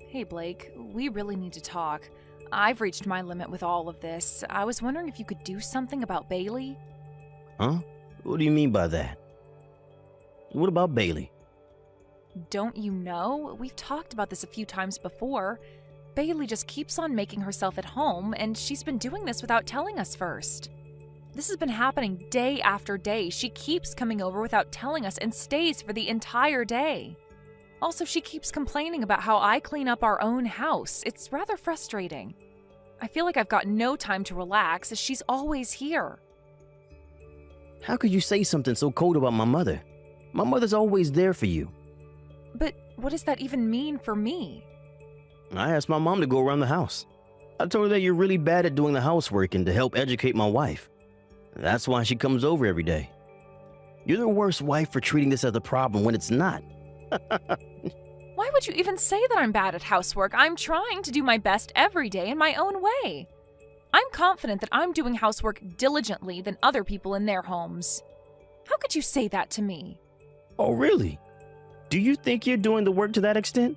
Hey Blake, we really need to talk. I've reached my limit with all of this. I was wondering if you could do something about Bailey? Huh? What do you mean by that? What about Bailey? Don't you know? We've talked about this a few times before. Bailey just keeps on making herself at home, and she's been doing this without telling us first. This has been happening day after day. She keeps coming over without telling us and stays for the entire day. Also, she keeps complaining about how I clean up our own house. It's rather frustrating. I feel like I've got no time to relax as she's always here. How could you say something so cold about my mother? My mother's always there for you. But what does that even mean for me? I asked my mom to go around the house. I told her that you're really bad at doing the housework and to help educate my wife. That's why she comes over every day. You're the worst wife for treating this as a problem when it's not. Why would you even say that I'm bad at housework? I'm trying to do my best every day in my own way. I'm confident that I'm doing housework diligently than other people in their homes. How could you say that to me? Oh, really? Do you think you're doing the work to that extent?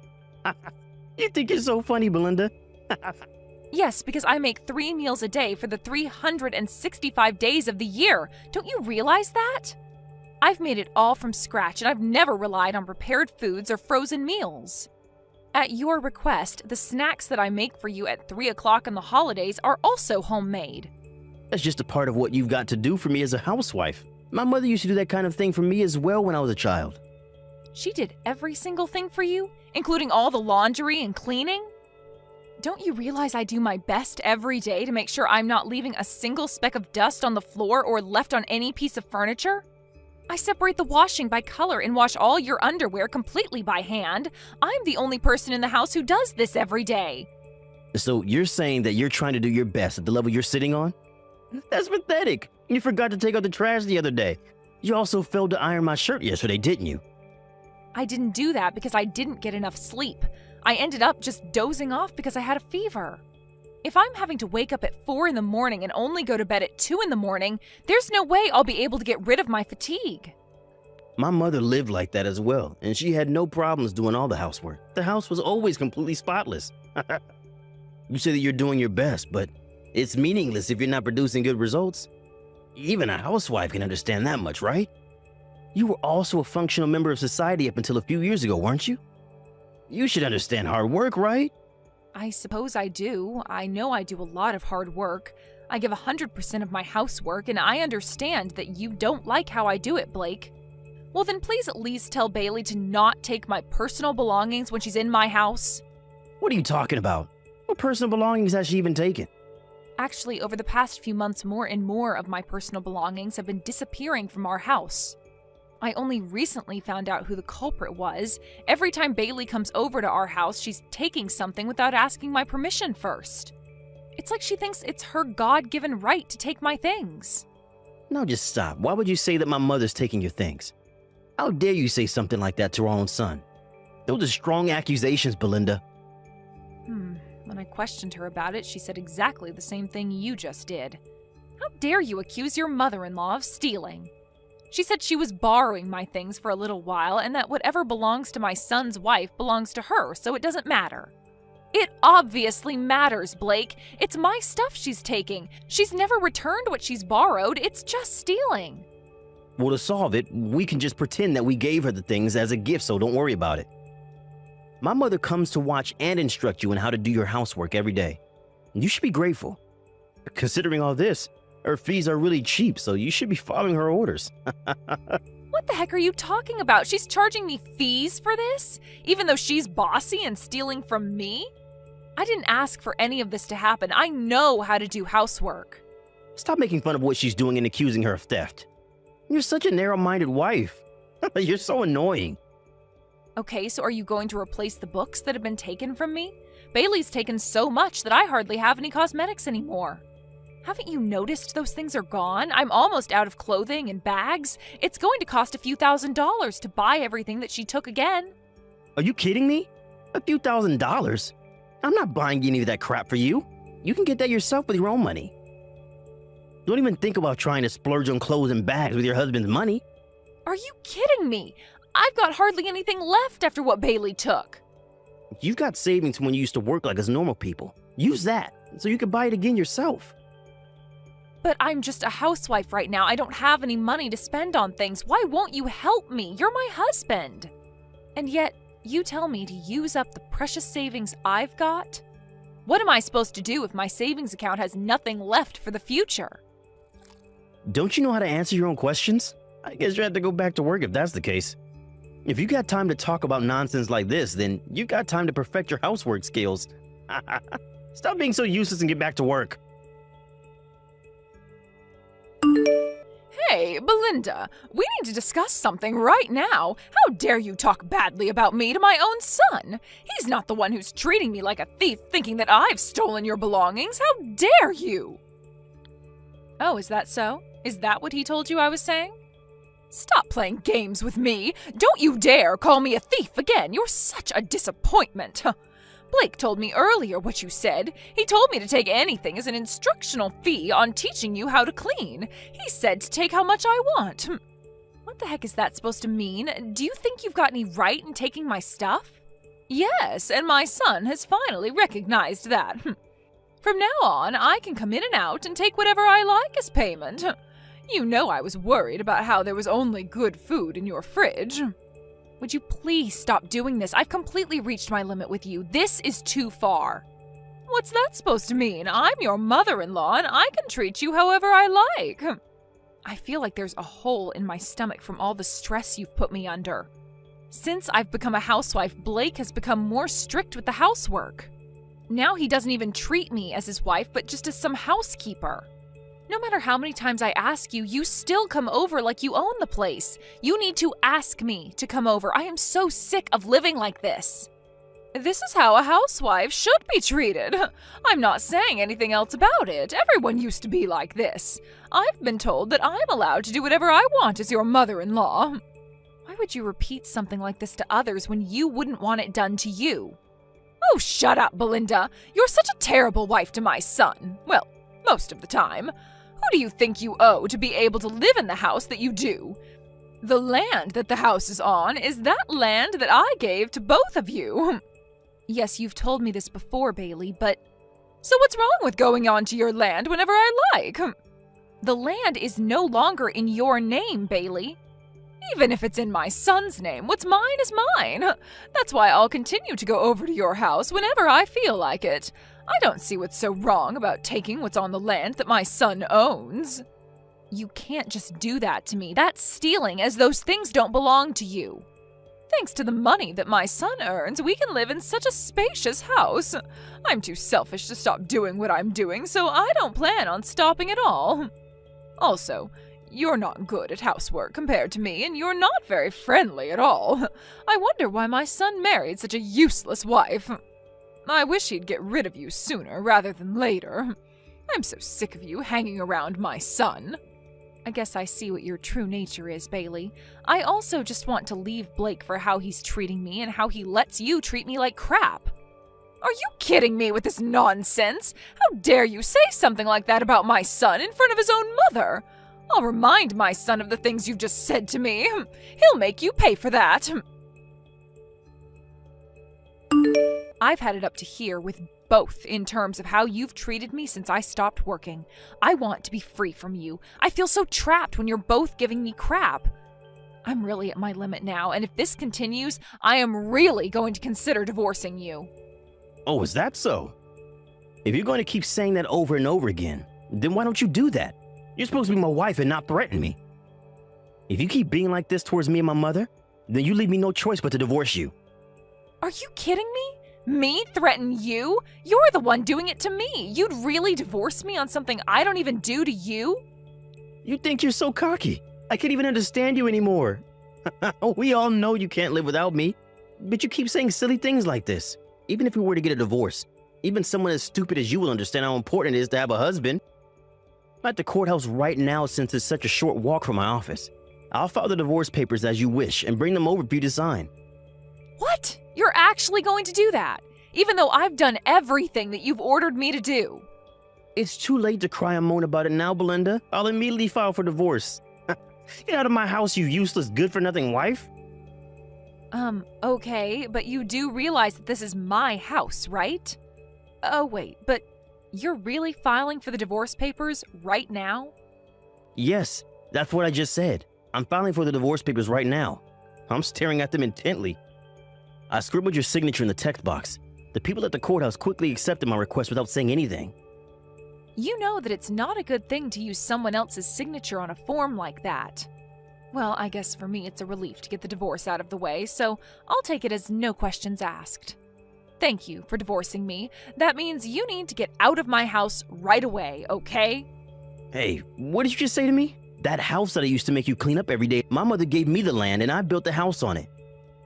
You think you're so funny, Belinda? Yes, because I make 3 meals a day for the 365 days of the year. Don't you realize that? I've made it all from scratch, and I've never relied on prepared foods or frozen meals. At your request, the snacks that I make for you at 3 o'clock on the holidays are also homemade. That's just a part of what you've got to do for me as a housewife. My mother used to do that kind of thing for me as well when I was a child. She did every single thing for you, including all the laundry and cleaning? Don't you realize I do my best every day to make sure I'm not leaving a single speck of dust on the floor or left on any piece of furniture? I separate the washing by color and wash all your underwear completely by hand. I'm the only person in the house who does this every day. So you're saying that you're trying to do your best at the level you're sitting on? That's pathetic. You forgot to take out the trash the other day. You also failed to iron my shirt yesterday, didn't you? I didn't do that because I didn't get enough sleep. I ended up just dozing off because I had a fever. If I'm having to wake up at 4 in the morning and only go to bed at 2 in the morning, there's no way I'll be able to get rid of my fatigue. My mother lived like that as well, and she had no problems doing all the housework. The house was always completely spotless. You say that you're doing your best, but it's meaningless if you're not producing good results. Even a housewife can understand that much, right? You were also a functional member of society up until a few years ago, weren't you? You should understand hard work, right? I suppose I do. I know I do a lot of hard work. I give 100% of my housework, and I understand that you don't like how I do it, Blake. Well, then please at least tell Bailey to not take my personal belongings when she's in my house. What are you talking about? What personal belongings has she even taken? Actually, over the past few months, more and more of my personal belongings have been disappearing from our house. I only recently found out who the culprit was. Every time Bailey comes over to our house, she's taking something without asking my permission first. It's like she thinks it's her God-given right to take my things. Now just stop. Why would you say that my mother's taking your things? How dare you say something like that to our own son? Those are strong accusations, Belinda. When I questioned her about it, she said exactly the same thing you just did. How dare you accuse your mother-in-law of stealing? She said she was borrowing my things for a little while and that whatever belongs to my son's wife belongs to her, so it doesn't matter. It obviously matters, Blake. It's my stuff she's taking. She's never returned what she's borrowed. It's just stealing. Well, to solve it, we can just pretend that we gave her the things as a gift, so don't worry about it. My mother comes to watch and instruct you on how to do your housework every day. You should be grateful. Considering all this, her fees are really cheap, so you should be following her orders. What the heck are you talking about? She's charging me fees for this? Even though she's bossy and stealing from me? I didn't ask for any of this to happen. I know how to do housework. Stop making fun of what she's doing and accusing her of theft. You're such a narrow-minded wife. You're so annoying. Okay, so are you going to replace the books that have been taken from me? Bailey's taken so much that I hardly have any cosmetics anymore. Haven't you noticed those things are gone? I'm almost out of clothing and bags. It's going to cost a few $1,000s to buy everything that she took again. Are you kidding me? A few $1,000s? I'm not buying any of that crap for you. You can get that yourself with your own money. Don't even think about trying to splurge on clothes and bags with your husband's money. Are you kidding me? I've got hardly anything left after what Bailey took. You've got savings from when you used to work like us normal people. Use that so you can buy it again yourself. But I'm just a housewife right now. I don't have any money to spend on things. Why won't you help me? You're my husband. And yet, you tell me to use up the precious savings I've got? What am I supposed to do if my savings account has nothing left for the future? Don't you know how to answer your own questions? I guess you have to go back to work if that's the case. If you got time to talk about nonsense like this, then you got time to perfect your housework skills. Stop being so useless and get back to work. Hey, Belinda, we need to discuss something right now. How dare you talk badly about me to my own son? He's not the one who's treating me like a thief, thinking that I've stolen your belongings. How dare you? Oh, is that so? Is that what he told you I was saying? Stop playing games with me. Don't you dare call me a thief again. You're such a disappointment. Blake told me earlier what you said. He told me to take anything as an instructional fee on teaching you how to clean. He said to take how much I want. What the heck is that supposed to mean? Do you think you've got any right in taking my stuff? Yes, and my son has finally recognized that. From now on, I can come in and out and take whatever I like as payment. You know I was worried about how there was only good food in your fridge. Would you please stop doing this? I've completely reached my limit with you. This is too far. What's that supposed to mean? I'm your mother-in-law and I can treat you however I like. I feel like there's a hole in my stomach from all the stress you've put me under. Since I've become a housewife, Blake has become more strict with the housework. Now he doesn't even treat me as his wife, but just as some housekeeper. No matter how many times I ask you, you still come over like you own the place. You need to ask me to come over. I am so sick of living like this. This is how a housewife should be treated. I'm not saying anything else about it. Everyone used to be like this. I've been told that I'm allowed to do whatever I want as your mother-in-law. Why would you repeat something like this to others when you wouldn't want it done to you? Oh, shut up, Belinda. You're such a terrible wife to my son. Well, most of the time. Who do you think you owe to be able to live in the house that you do? The land that the house is on is that land that I gave to both of you. Yes, you've told me this before, Bailey, but... So what's wrong with going onto your land whenever I like? The land is no longer in your name, Bailey. Even if it's in my son's name, what's mine is mine. That's why I'll continue to go over to your house whenever I feel like it. I don't see what's so wrong about taking what's on the land that my son owns. You can't just do that to me. That's stealing, as those things don't belong to you. Thanks to the money that my son earns, we can live in such a spacious house. I'm too selfish to stop doing what I'm doing, so I don't plan on stopping at all. Also, you're not good at housework compared to me, and you're not very friendly at all. I wonder why my son married such a useless wife. I wish he'd get rid of you sooner rather than later. I'm so sick of you hanging around my son. I guess I see what your true nature is, Bailey. I also just want to leave Blake for how he's treating me and how he lets you treat me like crap. Are you kidding me with this nonsense? How dare you say something like that about my son in front of his own mother? I'll remind my son of the things you've just said to me. He'll make you pay for that. I've had it up to here with both in terms of how you've treated me since I stopped working. I want to be free from you. I feel so trapped when you're both giving me crap. I'm really at my limit now, and if this continues, I am really going to consider divorcing you. Oh, is that so? If you're going to keep saying that over and over again, then why don't you do that? You're supposed to be my wife and not threaten me. If you keep being like this towards me and my mother, then you leave me no choice but to divorce you. Are you kidding me? Me threaten you? You're the one doing it to me. You'd really divorce me on something I don't even do to you? You think you're so cocky. I can't even understand you anymore. We all know you can't live without me, but you keep saying silly things like this. Even if we were to get a divorce, even someone as stupid as you will understand how important it is to have a husband. I'm at the courthouse right now since it's such a short walk from my office. I'll file the divorce papers as you wish and bring them over for you to sign. What? You're actually going to do that, even though I've done everything that you've ordered me to do? It's too late to cry and moan about it now, Belinda. I'll immediately file for divorce. Get out of my house, you useless, good-for-nothing wife. Okay, but you do realize that this is my house, right? Oh, wait, but you're really filing for the divorce papers right now? Yes, that's what I just said. I'm filing for the divorce papers right now. I'm staring at them intently. I scribbled your signature in the text box. The people at the courthouse quickly accepted my request without saying anything. You know that it's not a good thing to use someone else's signature on a form like that. Well, I guess for me it's a relief to get the divorce out of the way, so I'll take it as no questions asked. Thank you for divorcing me. That means you need to get out of my house right away, okay? Hey, what did you just say to me? That house that I used to make you clean up every day, my mother gave me the land and I built the house on it.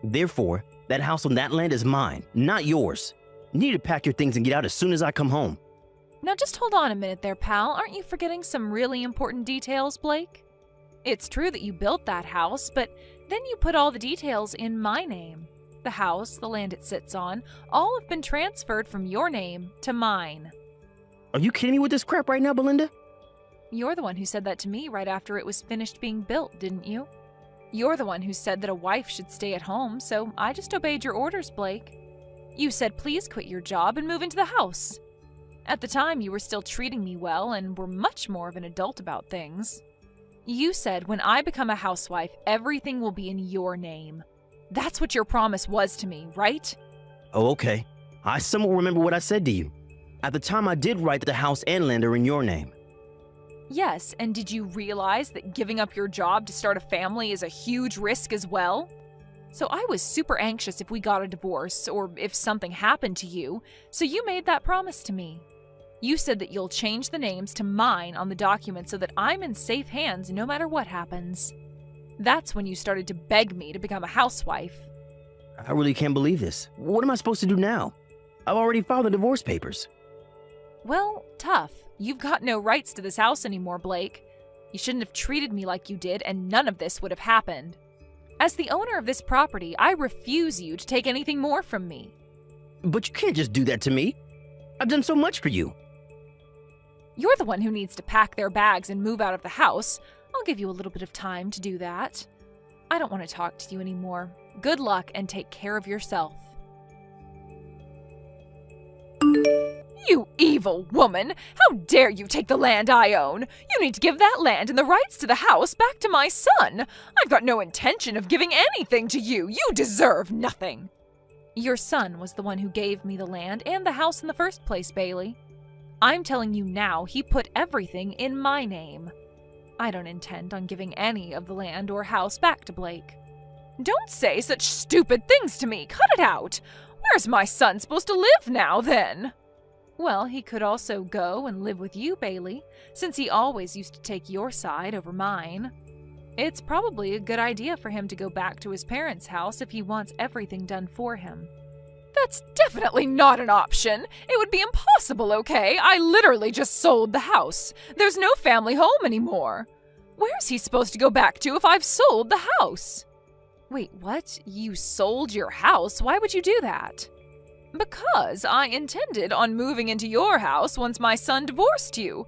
Therefore, that house on that land is mine, not yours. You need to pack your things and get out as soon as I come home. Now just hold on a minute there, pal. Aren't you forgetting some really important details, Blake? It's true that you built that house, but then you put all the details in my name. The house, the land it sits on, all have been transferred from your name to mine. Are you kidding me with this crap right now, Belinda? You're the one who said that to me right after it was finished being built, didn't you? You're the one who said that a wife should stay at home, so I just obeyed your orders, Blake. You said please quit your job and move into the house. At the time, you were still treating me well and were much more of an adult about things. You said when I become a housewife, everything will be in your name. That's what your promise was to me, right? Oh, okay. I somewhat remember what I said to you. At the time, I did write that the house and land are in your name. Yes, and did you realize that giving up your job to start a family is a huge risk as well? So I was super anxious if we got a divorce or if something happened to you, so you made that promise to me. You said that you'll change the names to mine on the document so that I'm in safe hands no matter what happens. That's when you started to beg me to become a housewife. I really can't believe this. What am I supposed to do now? I've already filed the divorce papers. Well, tough. You've got no rights to this house anymore, Blake. You shouldn't have treated me like you did, and none of this would have happened. As the owner of this property, I refuse you to take anything more from me. But you can't just do that to me. I've done so much for you. You're the one who needs to pack their bags and move out of the house. I'll give you a little bit of time to do that. I don't want to talk to you anymore. Good luck and take care of yourself. You evil woman! How dare you take the land I own? You need to give that land and the rights to the house back to my son. I've got no intention of giving anything to you. You deserve nothing. Your son was the one who gave me the land and the house in the first place, Bailey. I'm telling you now, he put everything in my name. I don't intend on giving any of the land or house back to Blake. Don't say such stupid things to me. Cut it out. Where's my son supposed to live now, then? Well, he could also go and live with you, Bailey, since he always used to take your side over mine. It's probably a good idea for him to go back to his parents' house if he wants everything done for him. That's definitely not an option. It would be impossible, okay? I literally just sold the house. There's no family home anymore. Where's he supposed to go back to if I've sold the house? Wait, what? You sold your house? Why would you do that? Because I intended on moving into your house once my son divorced you.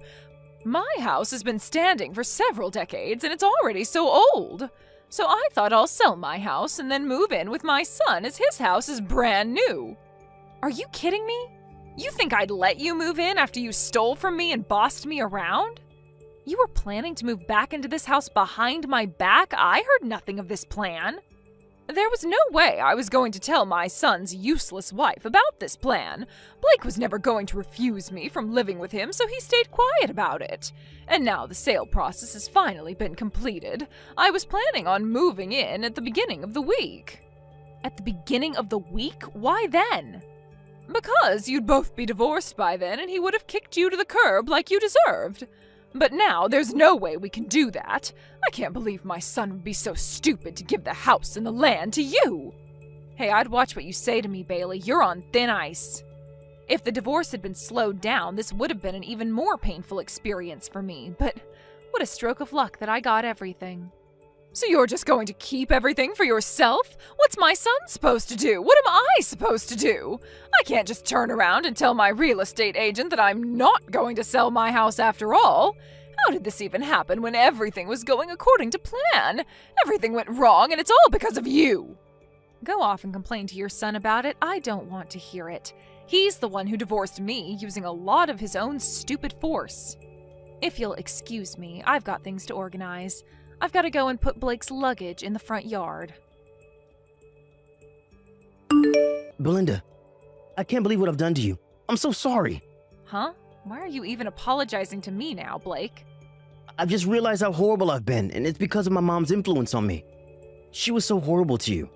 My house has been standing for several decades and it's already so old. So I thought I'll sell my house and then move in with my son as his house is brand new. Are you kidding me? You think I'd let you move in after you stole from me and bossed me around? You were planning to move back into this house behind my back? I heard nothing of this plan. There was no way I was going to tell my son's useless wife about this plan. Blake was never going to refuse me from living with him, so he stayed quiet about it. And now the sale process has finally been completed. I was planning on moving in at the beginning of the week. At the beginning of the week? Why then? Because you'd both be divorced by then and he would have kicked you to the curb like you deserved. But now there's no way we can do that. I can't believe my son would be so stupid to give the house and the land to you. Hey, I'd watch what you say to me, Bailey. You're on thin ice. If the divorce had been slowed down, this would have been an even more painful experience for me. But what a stroke of luck that I got everything. So you're just going to keep everything for yourself? What's my son supposed to do? What am I supposed to do? I can't just turn around and tell my real estate agent that I'm not going to sell my house after all. How did this even happen when everything was going according to plan? Everything went wrong and it's all because of you. Go off and complain to your son about it. I don't want to hear it. He's the one who divorced me using a lot of his own stupid force. If you'll excuse me, I've got things to organize. I've got to go and put Blake's luggage in the front yard. Belinda, I can't believe what I've done to you. I'm so sorry. Huh? Why are you even apologizing to me now, Blake? I've just realized how horrible I've been, and it's because of my mom's influence on me. She was so horrible to you,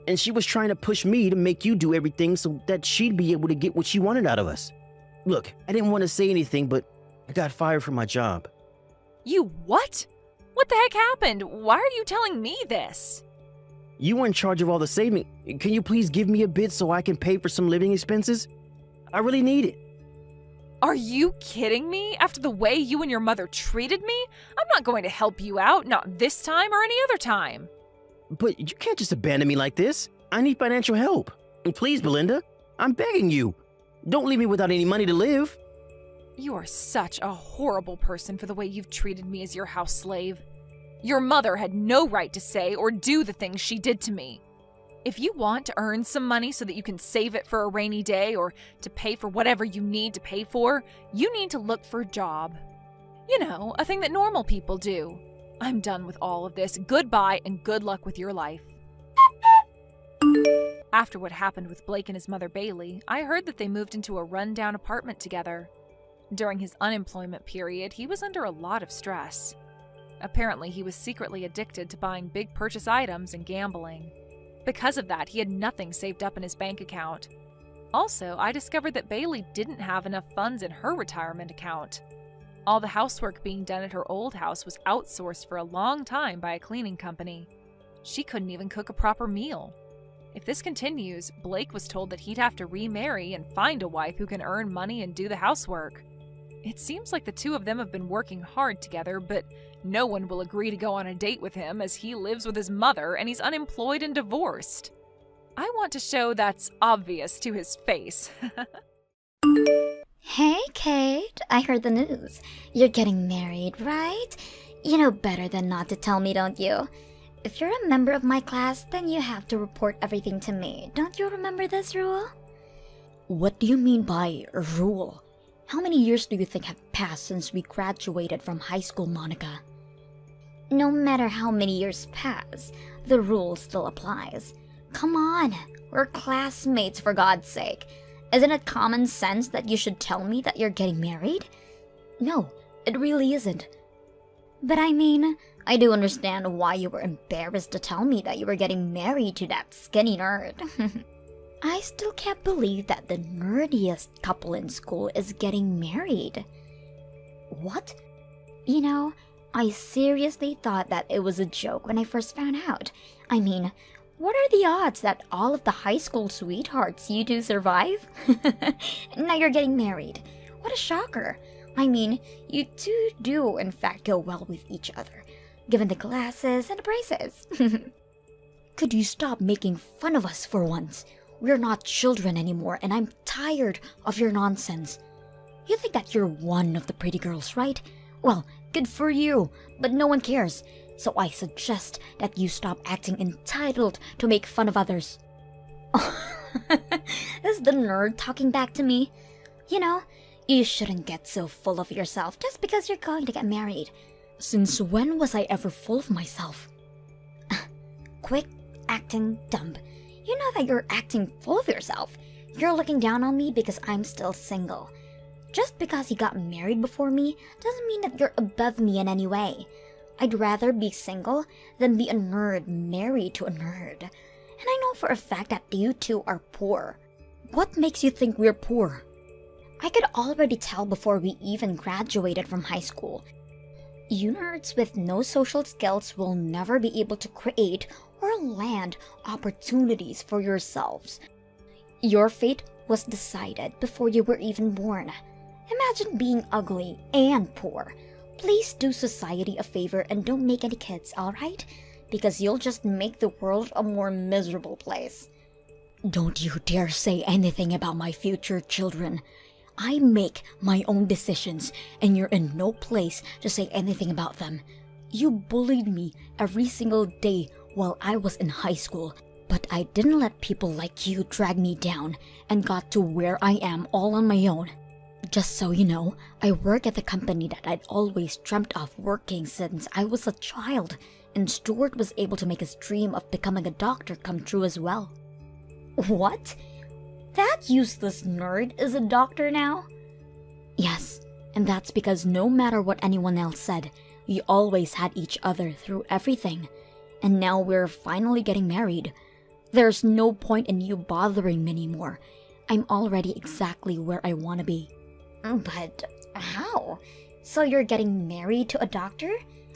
and she was trying to push me to make you do everything so that she'd be able to get what she wanted out of us. Look, I didn't want to say anything, but I got fired from my job. You what? What the heck happened? Why are you telling me this? You were in charge of all the saving. Can you please give me a bit so I can pay for some living expenses? I really need it. Are you kidding me? After the way you and your mother treated me? I'm not going to help you out, not this time or any other time. But you can't just abandon me like this. I need financial help. And please, Belinda, I'm begging you. Don't leave me without any money to live. You are such a horrible person for the way you've treated me as your house slave. Your mother had no right to say or do the things she did to me. If you want to earn some money so that you can save it for a rainy day or to pay for whatever you need to pay for, you need to look for a job. You know, a thing that normal people do. I'm done with all of this. Goodbye and good luck with your life. After what happened with Blake and his mother Bailey, I heard that they moved into a rundown apartment together. During his unemployment period, he was under a lot of stress. Apparently, he was secretly addicted to buying big purchase items and gambling. Because of that, he had nothing saved up in his bank account. Also, I discovered that Bailey didn't have enough funds in her retirement account. All the housework being done at her old house was outsourced for a long time by a cleaning company. She couldn't even cook a proper meal. If this continues, Blake was told that he'd have to remarry and find a wife who can earn money and do the housework. It seems like the two of them have been working hard together, but no one will agree to go on a date with him as he lives with his mother and he's unemployed and divorced. I want to show that's obvious to his face. Hey, Kate, I heard the news. You're getting married, right? You know better than not to tell me, don't you? If you're a member of my class, then you have to report everything to me. Don't you remember this rule? What do you mean by rule? How many years do you think have passed since we graduated from high school, Monica? No matter how many years pass, the rule still applies. Come on, we're classmates for God's sake. Isn't it common sense that you should tell me that you're getting married? No, it really isn't. But I mean, I do understand why you were embarrassed to tell me that you were getting married to that skinny nerd. I still can't believe that the nerdiest couple in school is getting married. What? You know, I seriously thought that it was a joke when I first found out. I mean, what are the odds that all of the high school sweethearts you two survive? Now you're getting married. What a shocker. I mean, you two do in fact go well with each other, given the glasses and the braces. Could you stop making fun of us for once? We're not children anymore, and I'm tired of your nonsense. You think that you're one of the pretty girls, right? Well, good for you, but no one cares. So I suggest that you stop acting entitled to make fun of others. Is the nerd talking back to me? You know, you shouldn't get so full of yourself just because you're going to get married. Since when was I ever full of myself? Quit acting dumb. You know that you're acting full of yourself. You're looking down on me because I'm still single. Just because you got married before me doesn't mean that you're above me in any way. I'd rather be single than be a nerd married to a nerd. And I know for a fact that you two are poor. What makes you think we're poor? I could already tell before we even graduated from high school. You nerds with no social skills will never be able to create or land opportunities for yourselves. Your fate was decided before you were even born. Imagine being ugly and poor. Please do society a favor and don't make any kids, alright? Because you'll just make the world a more miserable place. Don't you dare say anything about my future children. I make my own decisions, and you're in no place to say anything about them. You bullied me every single day while I was in high school. But I didn't let people like you drag me down and got to where I am all on my own. Just so you know, I work at the company that I'd always dreamt of working since I was a child, and Stuart was able to make his dream of becoming a doctor come true as well. What? That useless nerd is a doctor now? Yes, and that's because no matter what anyone else said, we always had each other through everything. And now we're finally getting married. There's no point in you bothering me anymore. I'm already exactly where I want to be. But how? So you're getting married to a doctor?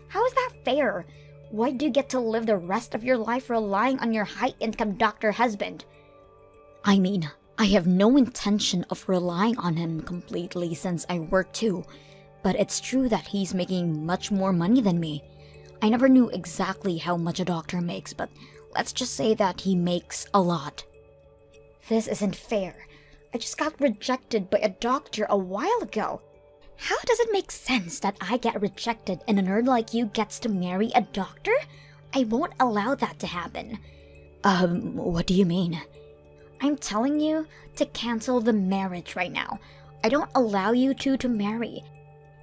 How is that fair? Why do you get to live the rest of your life relying on your high-income doctor husband? I mean, I have no intention of relying on him completely since I work too. But it's true that he's making much more money than me. I never knew exactly how much a doctor makes, but let's just say that he makes a lot. This isn't fair. I just got rejected by a doctor a while ago. How does it make sense that I get rejected and a nerd like you gets to marry a doctor? I won't allow that to happen. What do you mean? I'm telling you to cancel the marriage right now. I don't allow you two to marry.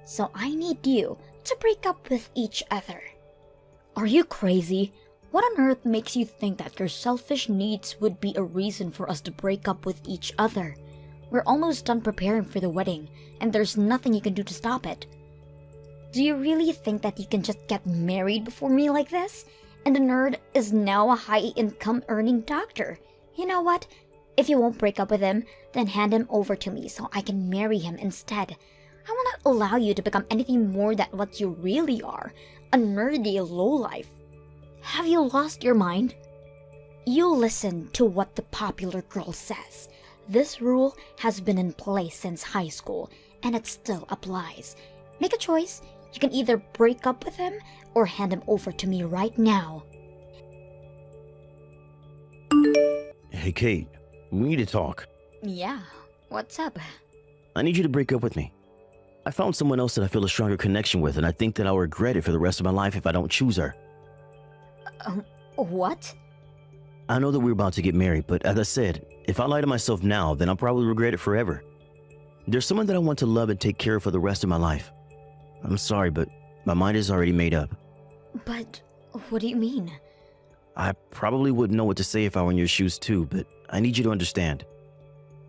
So I need you to break up with each other. Are you crazy? What on earth makes you think that your selfish needs would be a reason for us to break up with each other? We're almost done preparing for the wedding, and there's nothing you can do to stop it. Do you really think that you can just get married before me like this? And the nerd is now a high-income earning doctor. You know what? If you won't break up with him, then hand him over to me so I can marry him instead. I will not allow you to become anything more than what you really are, a nerdy lowlife. Have you lost your mind? You listen to what the popular girl says. This rule has been in place since high school, and it still applies. Make a choice. You can either break up with him or hand him over to me right now. Hey, Kate, we need to talk. Yeah, what's up? I need you to break up with me. I found someone else that I feel a stronger connection with, and I think that I'll regret it for the rest of my life if I don't choose her. What? I know that we're about to get married, but as I said, if I lie to myself now, then I'll probably regret it forever. There's someone that I want to love and take care of for the rest of my life. I'm sorry, but my mind is already made up. But what do you mean? I probably wouldn't know what to say if I were in your shoes too, but I need you to understand.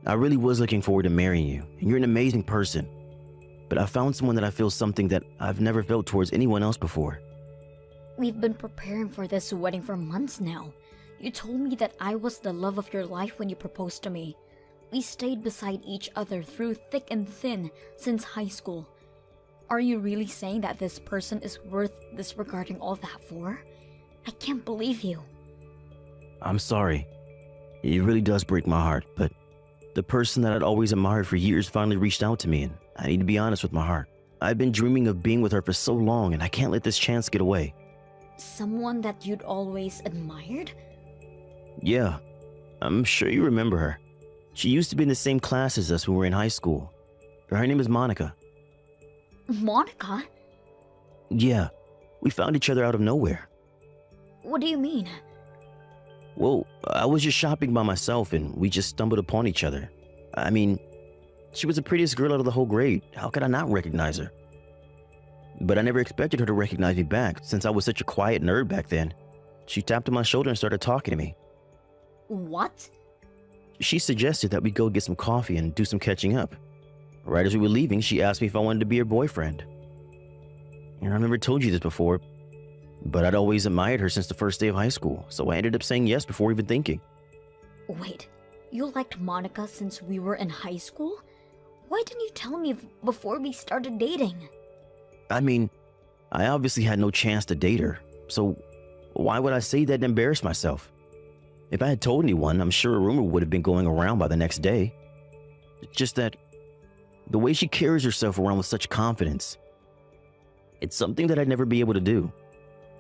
I really was looking forward to marrying you, and you're an amazing person. But I found someone that I feel something that I've never felt towards anyone else before. We've been preparing for this wedding for months now. You told me that I was the love of your life when you proposed to me. We stayed beside each other through thick and thin since high school. Are you really saying that this person is worth disregarding all that for? I can't believe you. I'm sorry. It really does break my heart, but the person that I'd always admired for years finally reached out to me, and I need to be honest with my heart. I've been dreaming of being with her for so long, and I can't let this chance get away. Someone that you'd always admired? Yeah, I'm sure you remember her. She used to be in the same class as us when we were in high school. Her name is Monica. Monica? Yeah, we found each other out of nowhere. What do you mean? Well, I was just shopping by myself and we just stumbled upon each other. I mean, she was the prettiest girl out of the whole grade. How could I not recognize her? But I never expected her to recognize me back since I was such a quiet nerd back then. She tapped on my shoulder and started talking to me. What? She suggested that we go get some coffee and do some catching up. Right as we were leaving, she asked me if I wanted to be her boyfriend. And I've never told you this before, but I'd always admired her since the first day of high school, so I ended up saying yes before even thinking. Wait, you liked Monica since we were in high school? Why didn't you tell me before we started dating? I mean, I obviously had no chance to date her, so why would I say that and embarrass myself? If I had told anyone, I'm sure a rumor would have been going around by the next day. It's just that the way she carries herself around with such confidence, it's something that I'd never be able to do.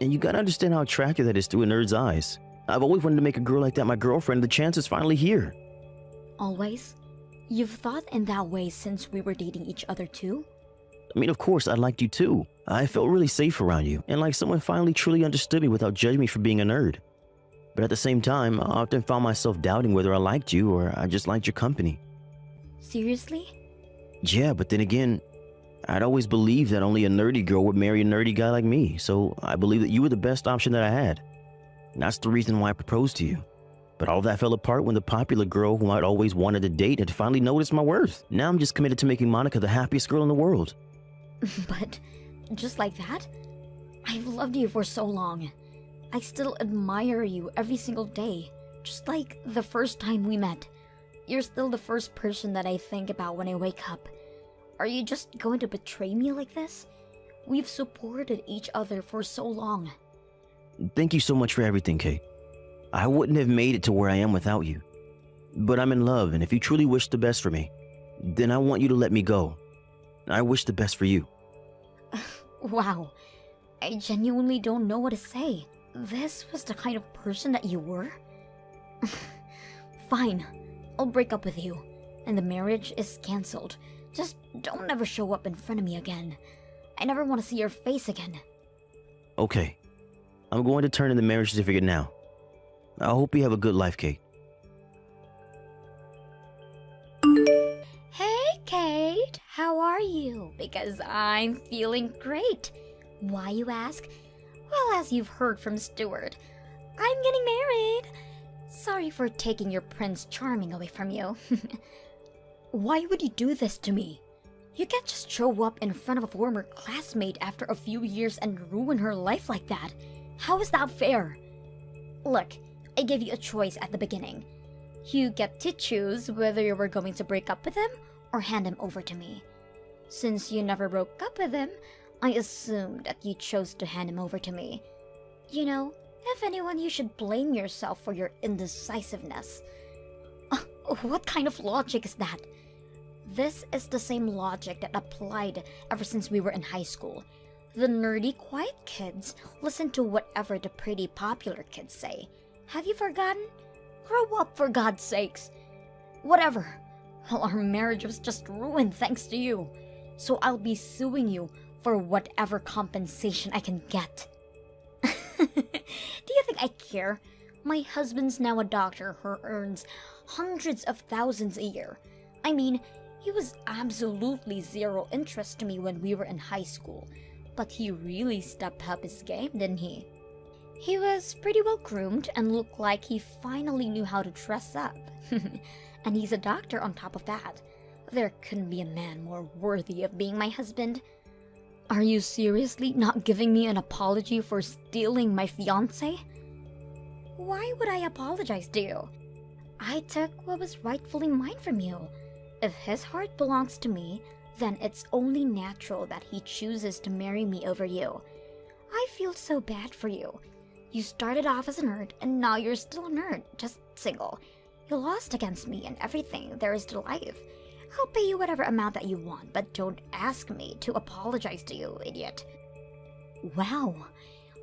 And you gotta understand how attractive that is through a nerd's eyes. I've always wanted to make a girl like that my girlfriend, the chance is finally here. Always? You've thought in that way since we were dating each other too? I mean, of course, I liked you too. I felt really safe around you, and like someone finally truly understood me without judging me for being a nerd. But at the same time, I often found myself doubting whether I liked you or I just liked your company. Seriously? Yeah, but then again, I'd always believed that only a nerdy girl would marry a nerdy guy like me, so I believed that you were the best option that I had. And that's the reason why I proposed to you. But all that fell apart when the popular girl whom I'd always wanted to date had finally noticed my worth. Now I'm just committed to making Monica the happiest girl in the world. But just like that? I've loved you for so long. I still admire you every single day, just like the first time we met. You're still the first person that I think about when I wake up. Are you just going to betray me like this? We've supported each other for so long. Thank you so much for everything, Kate. I wouldn't have made it to where I am without you. But I'm in love, and if you truly wish the best for me, then I want you to let me go. I wish the best for you. Wow. I genuinely don't know what to say. This was the kind of person that you were? Fine. I'll break up with you, and the marriage is cancelled. Just don't ever show up in front of me again. I never want to see your face again. Okay. I'm going to turn in the marriage certificate now. I hope you have a good life, Kate. Hey, Kate. How are you? Because I'm feeling great. Why, you ask? Well, as you've heard from Stuart, I'm getting married. Sorry for taking your Prince Charming away from you. Why would you do this to me? You can't just show up in front of a former classmate after a few years and ruin her life like that. How is that fair? Look, I gave you a choice at the beginning. You get to choose whether you were going to break up with him or hand him over to me. Since you never broke up with him, I assumed that you chose to hand him over to me. You know, if anyone, you should blame yourself for your indecisiveness. What kind of logic is that? This is the same logic that applied ever since we were in high school. The nerdy, quiet kids listen to whatever the pretty, popular kids say. Have you forgotten? Grow up, for God's sakes. Whatever. Well, our marriage was just ruined thanks to you. So I'll be suing you for whatever compensation I can get. Do you think I care? My husband's now a doctor who earns hundreds of thousands a year. I mean, he was absolutely zero interest to me when we were in high school. But he really stepped up his game, didn't he? He was pretty well groomed and looked like he finally knew how to dress up. And he's a doctor on top of that. There couldn't be a man more worthy of being my husband. Are you seriously not giving me an apology for stealing my fiancé? Why would I apologize to you? I took what was rightfully mine from you. If his heart belongs to me, then it's only natural that he chooses to marry me over you. I feel so bad for you. You started off as a nerd, and now you're still a nerd, just single. You lost against me and everything there is to life. I'll pay you whatever amount that you want, but don't ask me to apologize to you, idiot. Wow,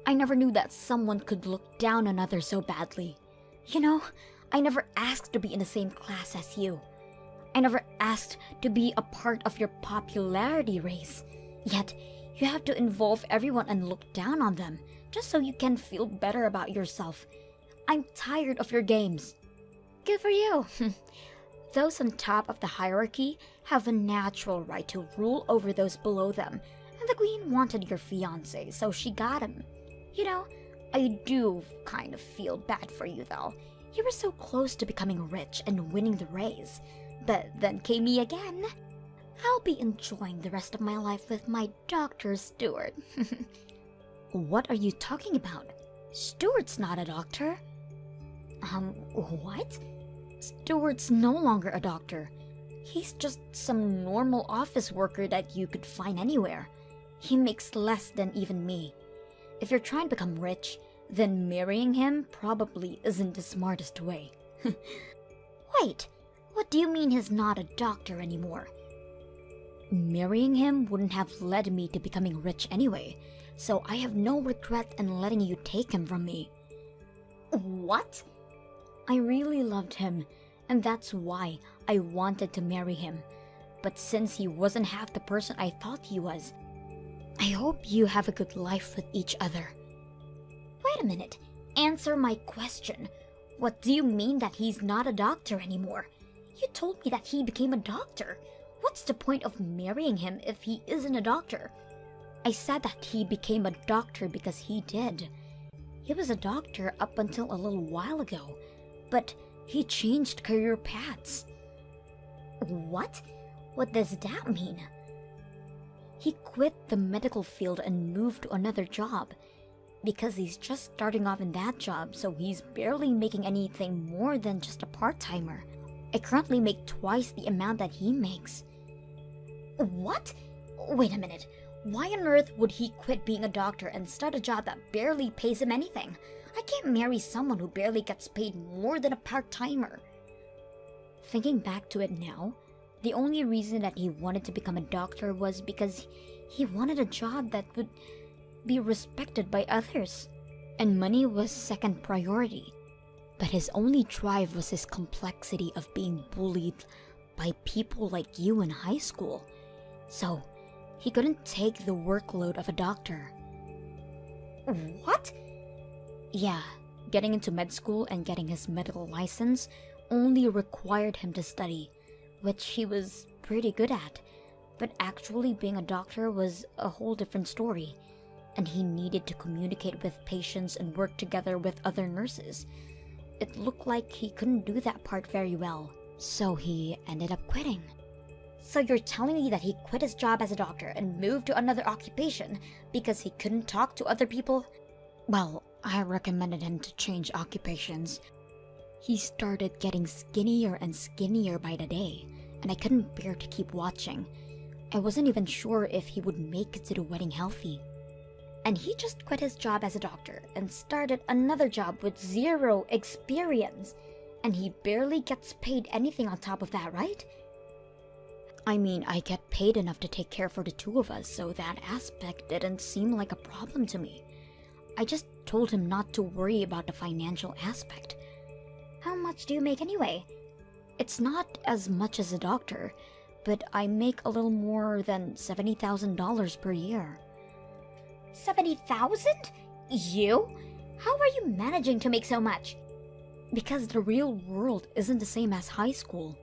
I never knew that someone could look down on others so badly. You know, I never asked to be in the same class as you. I never asked to be a part of your popularity race. Yet, you have to involve everyone and look down on them, just so you can feel better about yourself. I'm tired of your games. Good for you. Those on top of the hierarchy have a natural right to rule over those below them, and the queen wanted your fiancé, so she got him. You know, I do kind of feel bad for you, though. You were so close to becoming rich and winning the race. But then came me again. I'll be enjoying the rest of my life with my Dr. Stuart. What are you talking about? Stuart's not a doctor. What? Stuart's no longer a doctor. He's just some normal office worker that you could find anywhere. He makes less than even me. If you're trying to become rich, then marrying him probably isn't the smartest way. Wait, what do you mean he's not a doctor anymore? Marrying him wouldn't have led me to becoming rich anyway, so I have no regret in letting you take him from me. What? I really loved him, and that's why I wanted to marry him. But since he wasn't half the person I thought he was, I hope you have a good life with each other. Wait a minute, answer my question. What do you mean that he's not a doctor anymore? You told me that he became a doctor. What's the point of marrying him if he isn't a doctor? I said that he became a doctor because he did. He was a doctor up until a little while ago, but he changed career paths. What? What does that mean? He quit the medical field and moved to another job because he's just starting off in that job, so he's barely making anything more than just a part-timer. I currently make twice the amount that he makes. What? Wait a minute. Why on earth would he quit being a doctor and start a job that barely pays him anything? I can't marry someone who barely gets paid more than a part-timer. Thinking back to it now, the only reason that he wanted to become a doctor was because he wanted a job that would be respected by others, and money was second priority. But his only drive was his complexity of being bullied by people like you in high school. So, he couldn't take the workload of a doctor. What? Yeah, getting into med school and getting his medical license only required him to study, which he was pretty good at. But actually being a doctor was a whole different story, and he needed to communicate with patients and work together with other nurses. It looked like he couldn't do that part very well, so he ended up quitting. So you're telling me that he quit his job as a doctor and moved to another occupation because he couldn't talk to other people? Well, I recommended him to change occupations. He started getting skinnier and skinnier by the day, and I couldn't bear to keep watching. I wasn't even sure if he would make it to the wedding healthy. And he just quit his job as a doctor and started another job with zero experience. And he barely gets paid anything on top of that, right? I mean, I get paid enough to take care for the two of us, so that aspect didn't seem like a problem to me. I just told him not to worry about the financial aspect. How much do you make anyway? It's not as much as a doctor, but I make a little more than $70,000 per year. 70,000? You? How are you managing to make so much? Because the real world isn't the same as high school.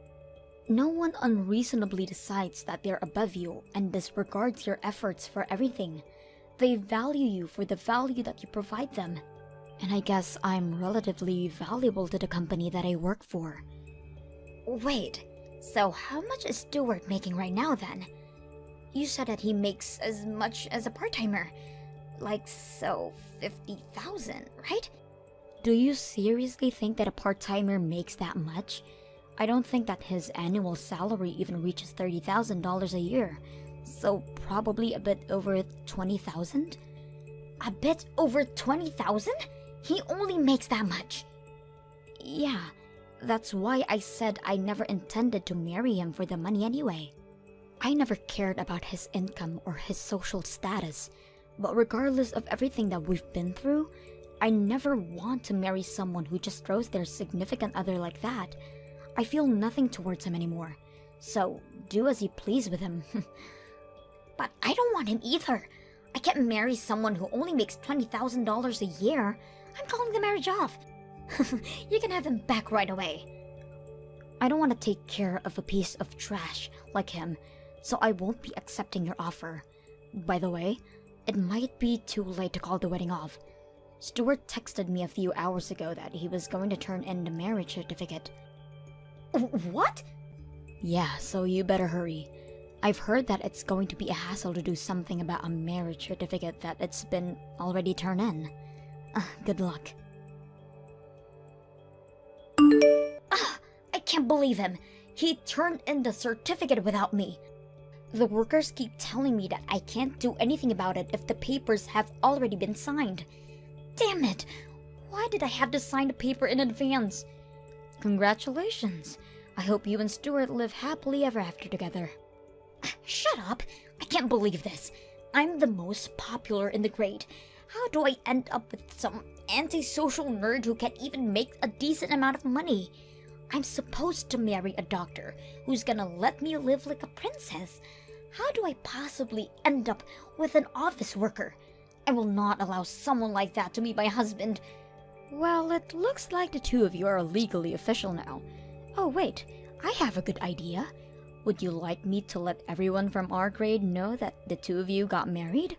No one unreasonably decides that they're above you and disregards your efforts for everything. They value you for the value that you provide them. And I guess I'm relatively valuable to the company that I work for. Wait, so how much is Stuart making right now then? You said that he makes as much as a part-timer. Like, so 50,000, right? Do you seriously think that a part-timer makes that much? I don't think that his annual salary even reaches $30,000 a year. So probably a bit over 20,000? A bit over 20,000? He only makes that much. Yeah, that's why I said I never intended to marry him for the money anyway. I never cared about his income or his social status. But regardless of everything that we've been through, I never want to marry someone who just throws their significant other like that. I feel nothing towards him anymore. So, do as you please with him. But I don't want him either. I can't marry someone who only makes $20,000 a year. I'm calling the marriage off. You can have him back right away. I don't want to take care of a piece of trash like him, so I won't be accepting your offer. By the way, it might be too late to call the wedding off. Stuart texted me a few hours ago that he was going to turn in the marriage certificate. What? Yeah, so you better hurry. I've heard that it's going to be a hassle to do something about a marriage certificate that it's been already turned in. Good luck. I can't believe him. He turned in the certificate without me. The workers keep telling me that I can't do anything about it if the papers have already been signed. Damn it! Why did I have to sign the paper in advance? Congratulations. I hope you and Stuart live happily ever after together. Shut up! I can't believe this. I'm the most popular in the grade. How do I end up with some antisocial nerd who can't even make a decent amount of money? I'm supposed to marry a doctor who's gonna let me live like a princess. How do I possibly end up with an office worker? I will not allow someone like that to be my husband. Well, it looks like the two of you are legally official now. Oh wait, I have a good idea. Would you like me to let everyone from our grade know that the two of you got married?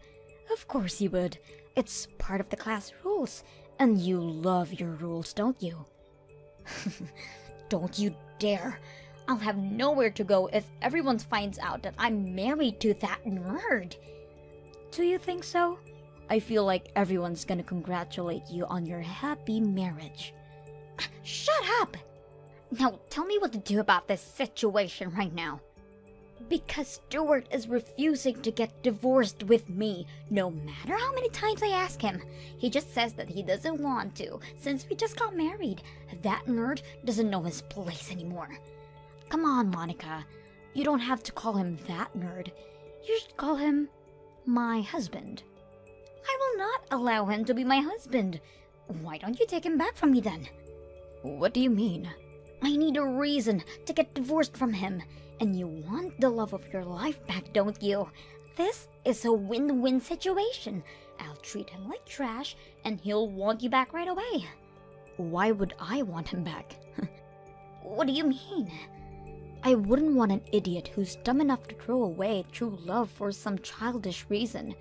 Of course you would. It's part of the class rules. And you love your rules, don't you? Don't you dare. I'll have nowhere to go if everyone finds out that I'm married to that nerd. Do you think so? I feel like everyone's gonna congratulate you on your happy marriage. Shut up! Now tell me what to do about this situation right now. Because Stuart is refusing to get divorced with me, no matter how many times I ask him. He just says that he doesn't want to, since we just got married. That nerd doesn't know his place anymore. Come on, Monica. You don't have to call him that nerd. You should call him my husband. I will not allow him to be my husband. Why don't you take him back from me then? What do you mean? I need a reason to get divorced from him. And you want the love of your life back, don't you? This is a win-win situation. I'll treat him like trash, and he'll want you back right away. Why would I want him back? What do you mean? I wouldn't want an idiot who's dumb enough to throw away true love for some childish reason.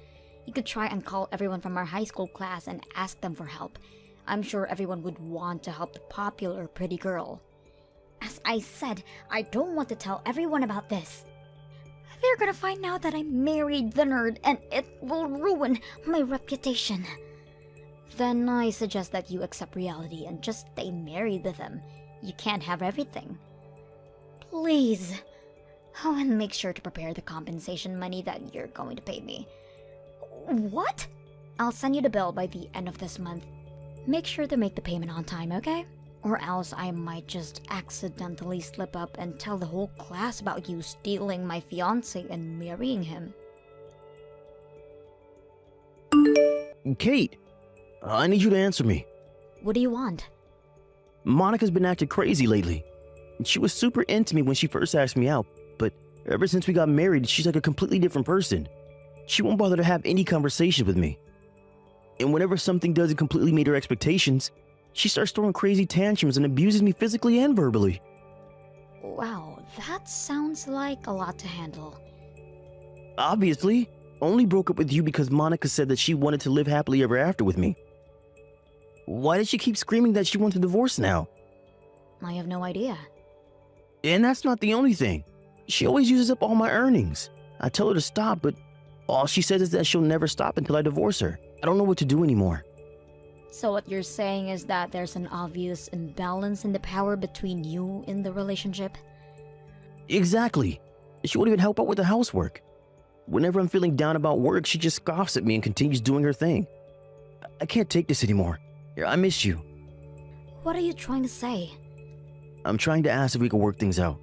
You could try and call everyone from our high school class and ask them for help. I'm sure everyone would want to help the popular pretty girl. As I said, I don't want to tell everyone about this. They're gonna find out that I married the nerd and it will ruin my reputation. Then I suggest that you accept reality and just stay married with him. You can't have everything. Please. Oh, and make sure to prepare the compensation money that you're going to pay me. What? I'll send you the bill by the end of this month. Make sure to make the payment on time, okay? Or else I might just accidentally slip up and tell the whole class about you stealing my fiancé and marrying him. Kate, I need you to answer me. What do you want? Monica's been acting crazy lately. She was super into me when she first asked me out, but ever since we got married, she's like a completely different person. She won't bother to have any conversation with me. And whenever something doesn't completely meet her expectations, she starts throwing crazy tantrums and abuses me physically and verbally. Wow, that sounds like a lot to handle. Obviously, only broke up with you because Monica said that she wanted to live happily ever after with me. Why does she keep screaming that she wants a divorce now? I have no idea. And that's not the only thing. She always uses up all my earnings. I tell her to stop, but all she says is that she'll never stop until I divorce her. I don't know what to do anymore. So what you're saying is that there's an obvious imbalance in the power between you in the relationship? Exactly. She won't even help out with the housework. Whenever I'm feeling down about work, she just scoffs at me and continues doing her thing. I can't take this anymore. I miss you. What are you trying to say? I'm trying to ask if we could work things out.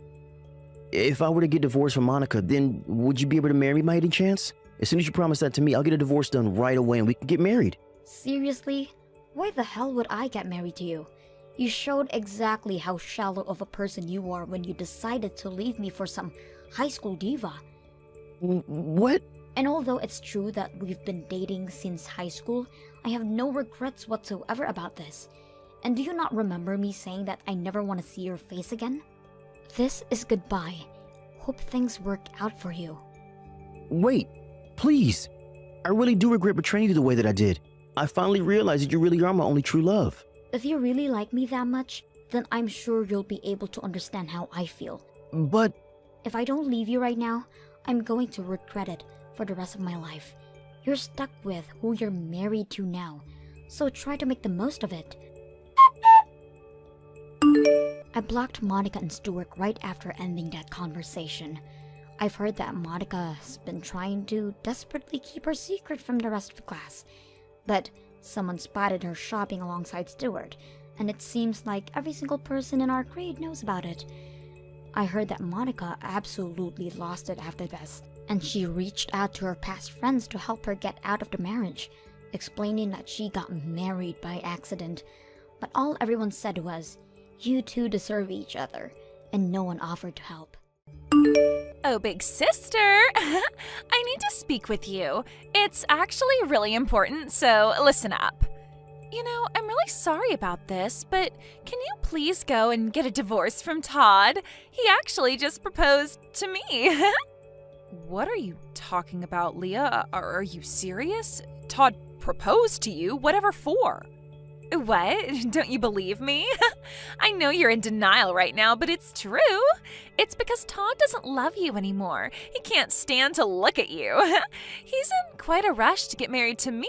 If I were to get divorced from Monica, then would you be able to marry me by any chance? As soon as you promise that to me, I'll get a divorce done right away and we can get married. Seriously? Why the hell would I get married to you? You showed exactly how shallow of a person you are when you decided to leave me for some high school diva. What? And although it's true that we've been dating since high school, I have no regrets whatsoever about this. And do you not remember me saying that I never want to see your face again? This is goodbye. Hope things work out for you. Wait, please. I really do regret betraying you the way that I did. I finally realized that you really are my only true love. If you really like me that much, then I'm sure you'll be able to understand how I feel. But if I don't leave you right now, I'm going to regret it for the rest of my life. You're stuck with who you're married to now, so try to make the most of it. I blocked Monica and Stuart right after ending that conversation. I've heard that Monica has been trying to desperately keep her secret from the rest of the class. But someone spotted her shopping alongside Stuart, and it seems like every single person in our grade knows about it. I heard that Monica absolutely lost it after this, and she reached out to her past friends to help her get out of the marriage, explaining that she got married by accident. But all everyone said was, "You two deserve each other," and no one offered to help. Oh, big sister, I need to speak with you. It's actually really important, so listen up. I'm really sorry about this, but can you please go and get a divorce from Todd? He actually just proposed to me. What are you talking about, Leah? Are you serious? Todd proposed to you? Whatever for? What? Don't you believe me? I know you're in denial right now, but it's true. It's because Todd doesn't love you anymore. He can't stand to look at you. He's in quite a rush to get married to me.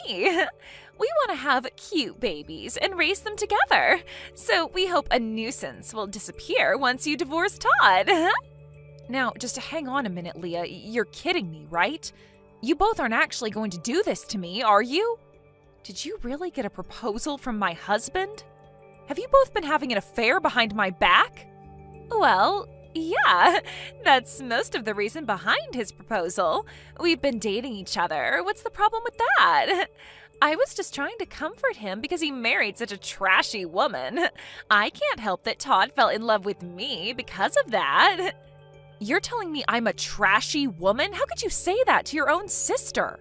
We want to have cute babies and raise them together. So we hope a nuisance will disappear once you divorce Todd. Now, just hang on a minute, Leah. You're kidding me, right? You both aren't actually going to do this to me, are you? Did you really get a proposal from my husband? Have you both been having an affair behind my back? Well, yeah, that's most of the reason behind his proposal. We've been dating each other. What's the problem with that? I was just trying to comfort him because he married such a trashy woman. I can't help that Todd fell in love with me because of that. You're telling me I'm a trashy woman? How could you say that to your own sister?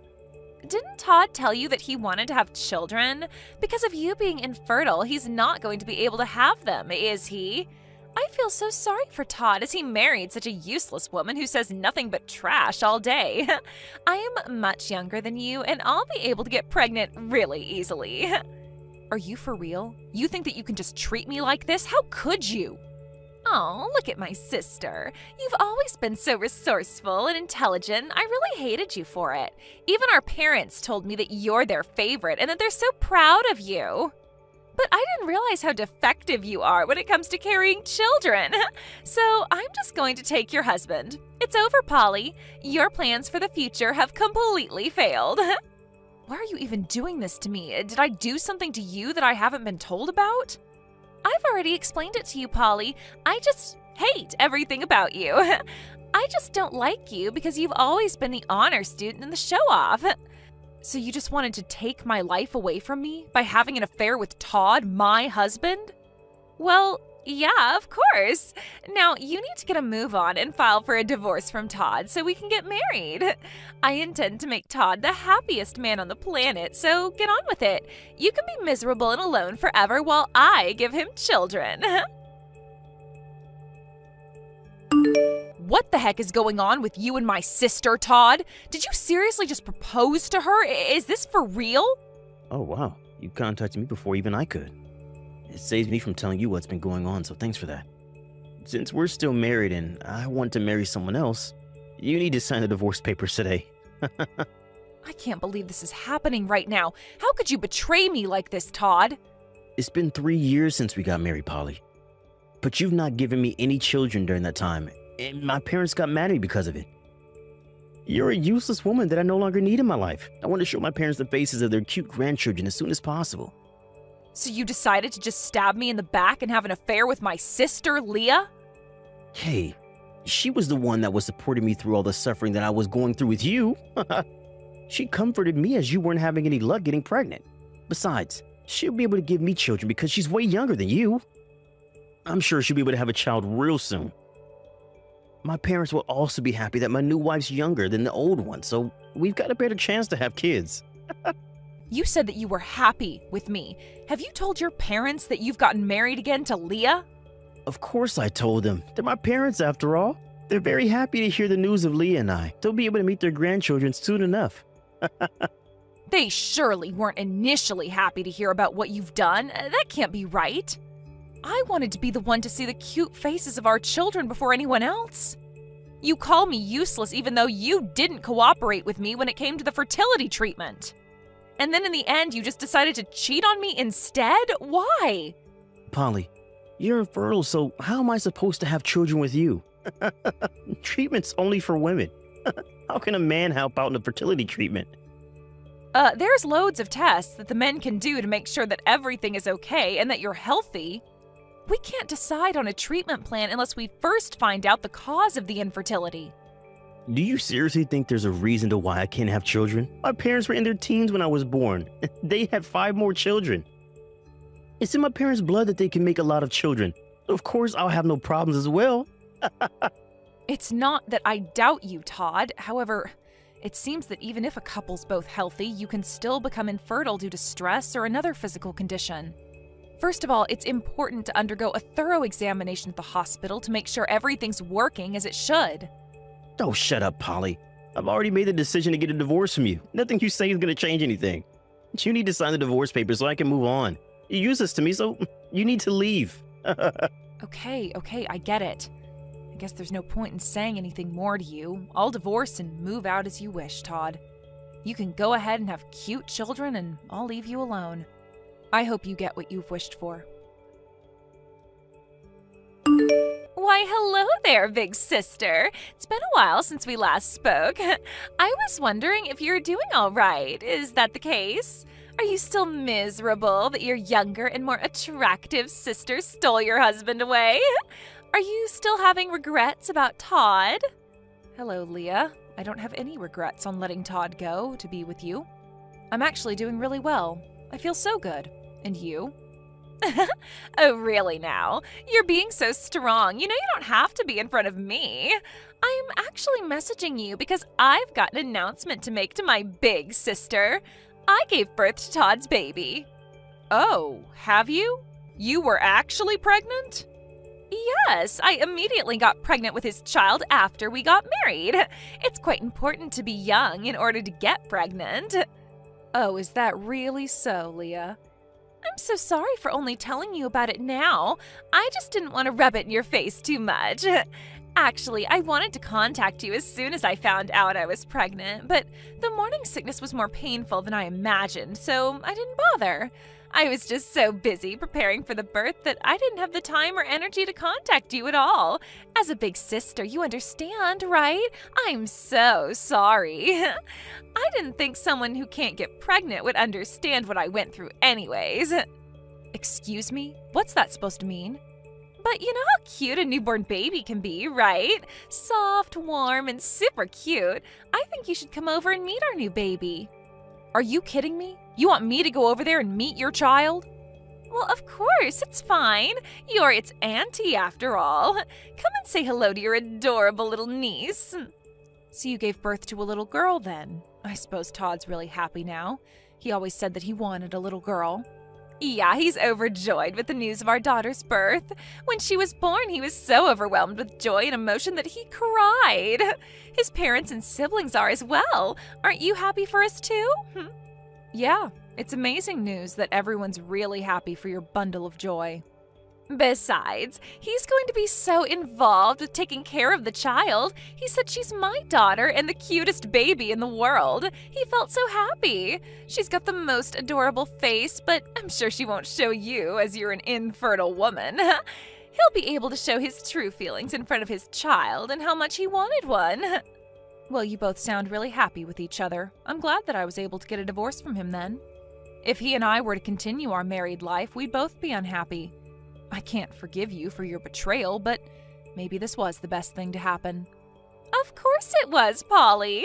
Didn't Todd tell you that he wanted to have children? Because of you being infertile, he's not going to be able to have them, is he? I feel so sorry for Todd as he married such a useless woman who says nothing but trash all day. I am much younger than you, and I'll be able to get pregnant really easily. Are you for real? You think that you can just treat me like this? How could you? Oh, look at my sister. You've always been so resourceful and intelligent. I really hated you for it. Even our parents told me that you're their favorite and that they're so proud of you. But I didn't realize how defective you are when it comes to carrying children. So I'm just going to take your husband. It's over, Polly. Your plans for the future have completely failed. Why are you even doing this to me? Did I do something to you that I haven't been told about? I've already explained it to you, Polly. I just hate everything about you. I just don't like you because you've always been the honor student and the show-off. So you just wanted to take my life away from me by having an affair with Todd, my husband? Well, yeah, of course. Now, you need to get a move on and file for a divorce from Todd so we can get married. I intend to make Todd the happiest man on the planet, so get on with it. You can be miserable and alone forever while I give him children. What the heck is going on with you and my sister, Todd? Did you seriously just propose to her? Is this for real? Oh, wow. You contacted me before even I could. It saves me from telling you what's been going on, so thanks for that. Since we're still married and I want to marry someone else, you need to sign the divorce papers today. I can't believe this is happening right now. How could you betray me like this, Todd? It's been 3 years since we got married, Polly. But you've not given me any children during that time, and my parents got mad at me because of it. You're a useless woman that I no longer need in my life. I want to show my parents the faces of their cute grandchildren as soon as possible. So you decided to just stab me in the back and have an affair with my sister, Leah? Hey, she was the one that was supporting me through all the suffering that I was going through with you. She comforted me as you weren't having any luck getting pregnant. Besides, she'll be able to give me children because she's way younger than you. I'm sure she'll be able to have a child real soon. My parents will also be happy that my new wife's younger than the old one, so we've got a better chance to have kids. You said that you were happy with me. Have you told your parents that you've gotten married again to Leah? Of course I told them. They're my parents after all. They're very happy to hear the news of Leah and I. They'll be able to meet their grandchildren soon enough. They surely weren't initially happy to hear about what you've done. That can't be right. I wanted to be the one to see the cute faces of our children before anyone else. You call me useless even though you didn't cooperate with me when it came to the fertility treatment. And then in the end, you just decided to cheat on me instead? Why? Polly, you're infertile, so how am I supposed to have children with you? Treatment's only for women. How can a man help out in a fertility treatment? There's loads of tests that the men can do to make sure that everything is okay and that you're healthy. We can't decide on a treatment plan unless we first find out the cause of the infertility. Do you seriously think there's a reason to why I can't have children? My parents were in their teens when I was born. They had 5 more children. It's in my parents' blood that they can make a lot of children. Of course, I'll have no problems as well. It's not that I doubt you, Todd. However, It seems that even if a couple's both healthy, you can still become infertile due to stress or another physical condition. First of all, it's important to undergo a thorough examination at the hospital to make sure everything's working as it should. Oh, shut up, Polly. I've already made the decision to get a divorce from you. Nothing you say is going to change anything. You need to sign the divorce papers so I can move on. You use this to me, so you need to leave. Okay, I get it. I guess there's no point in saying anything more to you. I'll divorce and move out as you wish, Todd. You can go ahead and have cute children, and I'll leave you alone. I hope you get what you've wished for. Why, hello there, big sister. It's been a while since we last spoke. I was wondering if you're doing all right. Is that the case? Are you still miserable that your younger and more attractive sister stole your husband away? Are you still having regrets about Todd? Hello, Leah. I don't have any regrets on letting Todd go to be with you. I'm actually doing really well. I feel so good. And you? Oh, really now? You're being so strong. You know you don't have to be in front of me. I'm actually messaging you because I've got an announcement to make to my big sister. I gave birth to Todd's baby. Oh, have you? You were actually pregnant? Yes, I immediately got pregnant with his child after we got married. It's quite important to be young in order to get pregnant. Oh, is that really so, Leah? I'm so sorry for only telling you about it now. I just didn't want to rub it in your face too much. Actually, I wanted to contact you as soon as I found out I was pregnant, but the morning sickness was more painful than I imagined, so I didn't bother. I was just so busy preparing for the birth that I didn't have the time or energy to contact you at all. As a big sister, you understand, right? I'm so sorry. I didn't think someone who can't get pregnant would understand what I went through anyways. Excuse me? What's that supposed to mean? But you know how cute a newborn baby can be, right? Soft, warm, and super cute. I think you should come over and meet our new baby. Are you kidding me? You want me to go over there and meet your child? Well, of course, it's fine. You're its auntie, after all. Come and say hello to your adorable little niece. So you gave birth to a little girl, then? I suppose Todd's really happy now. He always said that he wanted a little girl. Yeah, he's overjoyed with the news of our daughter's birth. When she was born, he was so overwhelmed with joy and emotion that he cried. His parents and siblings are as well. Aren't you happy for us too? Yeah, it's amazing news that everyone's really happy for your bundle of joy. Besides, he's going to be so involved with taking care of the child. He said she's my daughter and the cutest baby in the world. He felt so happy. She's got the most adorable face, but I'm sure she won't show you as you're an infertile woman. He'll be able to show his true feelings in front of his child and how much he wanted one. Well, you both sound really happy with each other. I'm glad that I was able to get a divorce from him then. If he and I were to continue our married life, we'd both be unhappy. I can't forgive you for your betrayal, but maybe this was the best thing to happen. Of course it was, Polly.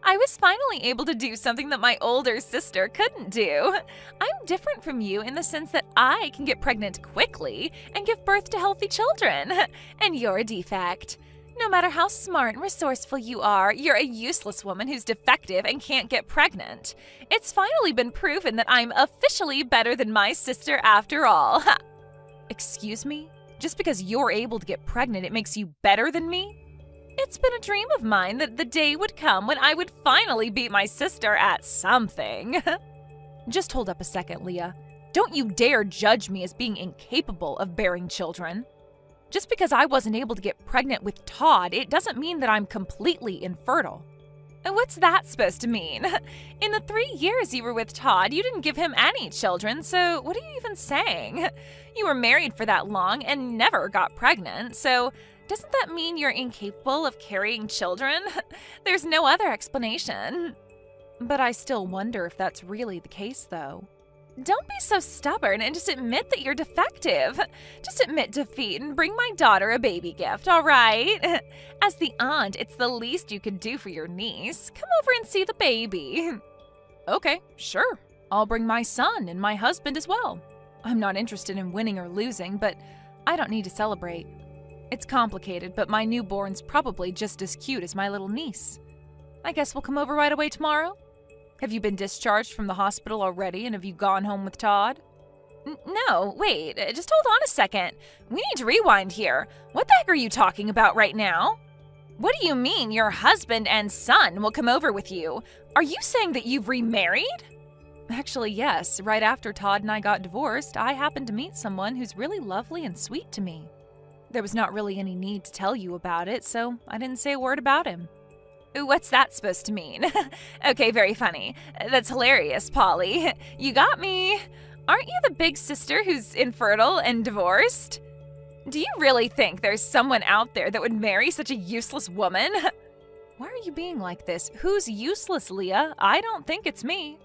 I was finally able to do something that my older sister couldn't do. I'm different from you in the sense that I can get pregnant quickly and give birth to healthy children, and you're a defect. No matter how smart and resourceful you are, you're a useless woman who's defective and can't get pregnant. It's finally been proven that I'm officially better than my sister after all. Excuse me? Just because you're able to get pregnant, it makes you better than me? It's been a dream of mine that the day would come when I would finally beat my sister at something. Just hold up a second, Leah. Don't you dare judge me as being incapable of bearing children. Just because I wasn't able to get pregnant with Todd, it doesn't mean that I'm completely infertile. And what's that supposed to mean? In the 3 years you were with Todd, you didn't give him any children, so what are you even saying? You were married for that long and never got pregnant, so doesn't that mean you're incapable of carrying children? There's no other explanation. But I still wonder if that's really the case, though. Don't be so stubborn and just admit that you're defective. Just admit defeat and bring my daughter a baby gift, all right? As the aunt, it's the least you could do for your niece. Come over and see the baby. Okay, sure. I'll bring my son and my husband as well. I'm not interested in winning or losing, but I don't need to celebrate. It's complicated, but my newborn's probably just as cute as my little niece. I guess we'll come over right away tomorrow? Have you been discharged from the hospital already, and have you gone home with Todd? No, wait, just hold on a second. We need to rewind here. What the heck are you talking about right now? What do you mean your husband and son will come over with you? Are you saying that you've remarried? Actually, yes. Right after Todd and I got divorced, I happened to meet someone who's really lovely and sweet to me. There was not really any need to tell you about it, so I didn't say a word about him. What's that supposed to mean? Okay, very funny. That's hilarious, Polly. You got me. Aren't you the big sister who's infertile and divorced? Do you really think there's someone out there that would marry such a useless woman? Why are you being like this? Who's useless, Leah? I don't think it's me.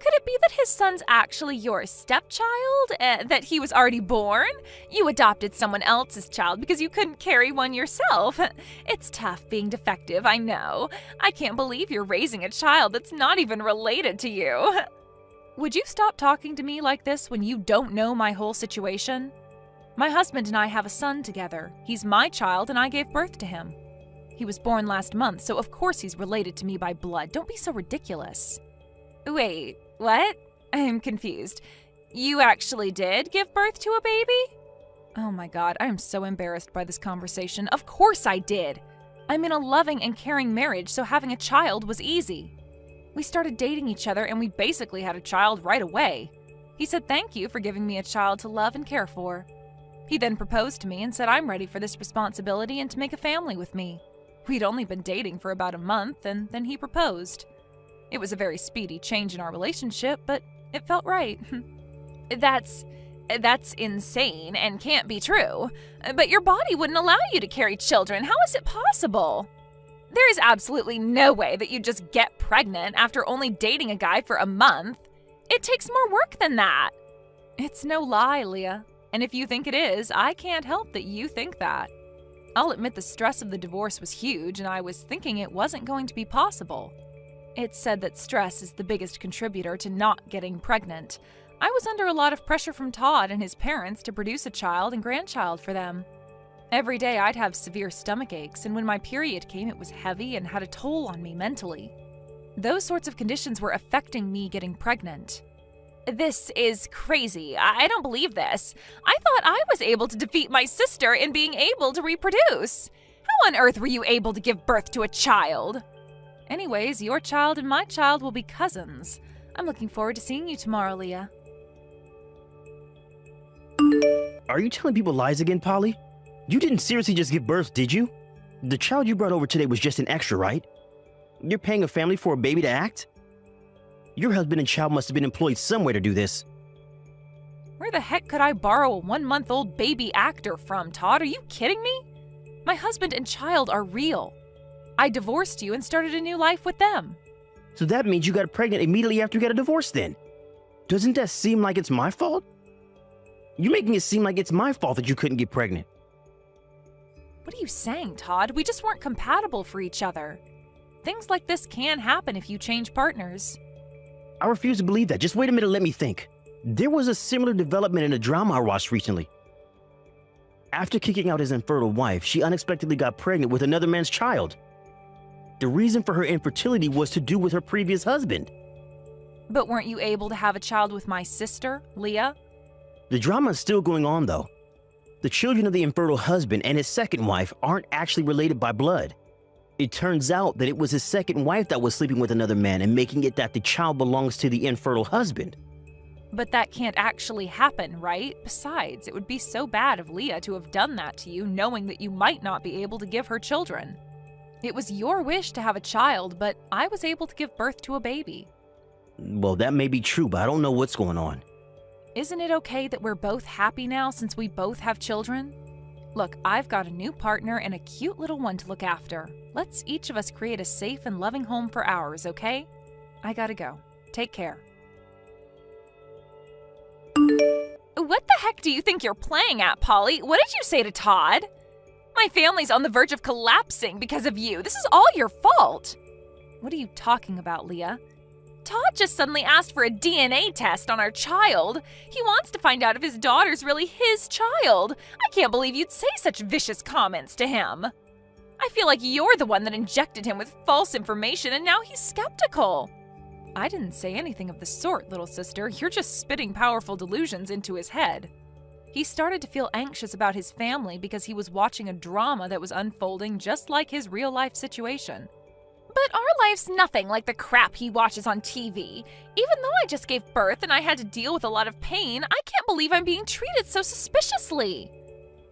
Could it be that his son's actually your stepchild? That he was already born? You adopted someone else's child because you couldn't carry one yourself. It's tough being defective, I know. I can't believe you're raising a child that's not even related to you. Would you stop talking to me like this when you don't know my whole situation? My husband and I have a son together. He's my child and I gave birth to him. He was born last month, so of course he's related to me by blood. Don't be so ridiculous. Wait, what? I'm confused. You actually did give birth to a baby? Oh my god, I am so embarrassed by this conversation. Of course I did. I'm in a loving and caring marriage, so having a child was easy. We started dating each other and we basically had a child right away. He said thank you for giving me a child to love and care for. He then proposed to me and said I'm ready for this responsibility and to make a family with me. We'd only been dating for about a month and then he proposed. It was a very speedy change in our relationship, but it felt right. That's insane and can't be true. But your body wouldn't allow you to carry children. How is it possible? There is absolutely no way that you just get pregnant after only dating a guy for a month. It takes more work than that. It's no lie, Leah. And if you think it is, I can't help that you think that. I'll admit the stress of the divorce was huge, and I was thinking it wasn't going to be possible. It's said that stress is the biggest contributor to not getting pregnant. I was under a lot of pressure from Todd and his parents to produce a child and grandchild for them. Every day I'd have severe stomach aches, and when my period came, it was heavy and had a toll on me mentally. Those sorts of conditions were affecting me getting pregnant. This is crazy. I don't believe this. I thought I was able to defeat my sister in being able to reproduce. How on earth were you able to give birth to a child? Anyways, your child and my child will be cousins. I'm looking forward to seeing you tomorrow, Leah. Are you telling people lies again, Polly? You didn't seriously just give birth, did you? The child you brought over today was just an extra, right? You're paying a family for a baby to act? Your husband and child must have been employed somewhere to do this. Where the heck could I borrow a 1-month-old baby actor from, Todd? Are you kidding me? My husband and child are real. I divorced you and started a new life with them. So that means you got pregnant immediately after you got a divorce then. Doesn't that seem like it's my fault? You're making it seem like it's my fault that you couldn't get pregnant. What are you saying, Todd? We just weren't compatible for each other. Things like this can happen if you change partners. I refuse to believe that. Just wait a minute, let me think. There was a similar development in a drama I watched recently. After kicking out his infertile wife, she unexpectedly got pregnant with another man's child. The reason for her infertility was to do with her previous husband. But weren't you able to have a child with my sister, Leah? The drama is still going on, though. The children of the infertile husband and his second wife aren't actually related by blood. It turns out that it was his second wife that was sleeping with another man and making it that the child belongs to the infertile husband. But that can't actually happen, right? Besides, it would be so bad of Leah to have done that to you, knowing that you might not be able to give her children. It was your wish to have a child, but I was able to give birth to a baby. Well, that may be true, but I don't know what's going on. Isn't it okay that we're both happy now since we both have children? Look, I've got a new partner and a cute little one to look after. Let's each of us create a safe and loving home for ours, okay? I gotta go. Take care. What the heck do you think you're playing at, Polly? What did you say to Todd? My family's on the verge of collapsing because of you. This is all your fault. What are you talking about, Leah? Todd just suddenly asked for a DNA test on our child. He wants to find out if his daughter's really his child. I can't believe you'd say such vicious comments to him. I feel like you're the one that injected him with false information and now he's skeptical. I didn't say anything of the sort, little sister. You're just spitting powerful delusions into his head. He started to feel anxious about his family because he was watching a drama that was unfolding just like his real-life situation. But our life's nothing like the crap he watches on TV. Even though I just gave birth and I had to deal with a lot of pain, I can't believe I'm being treated so suspiciously.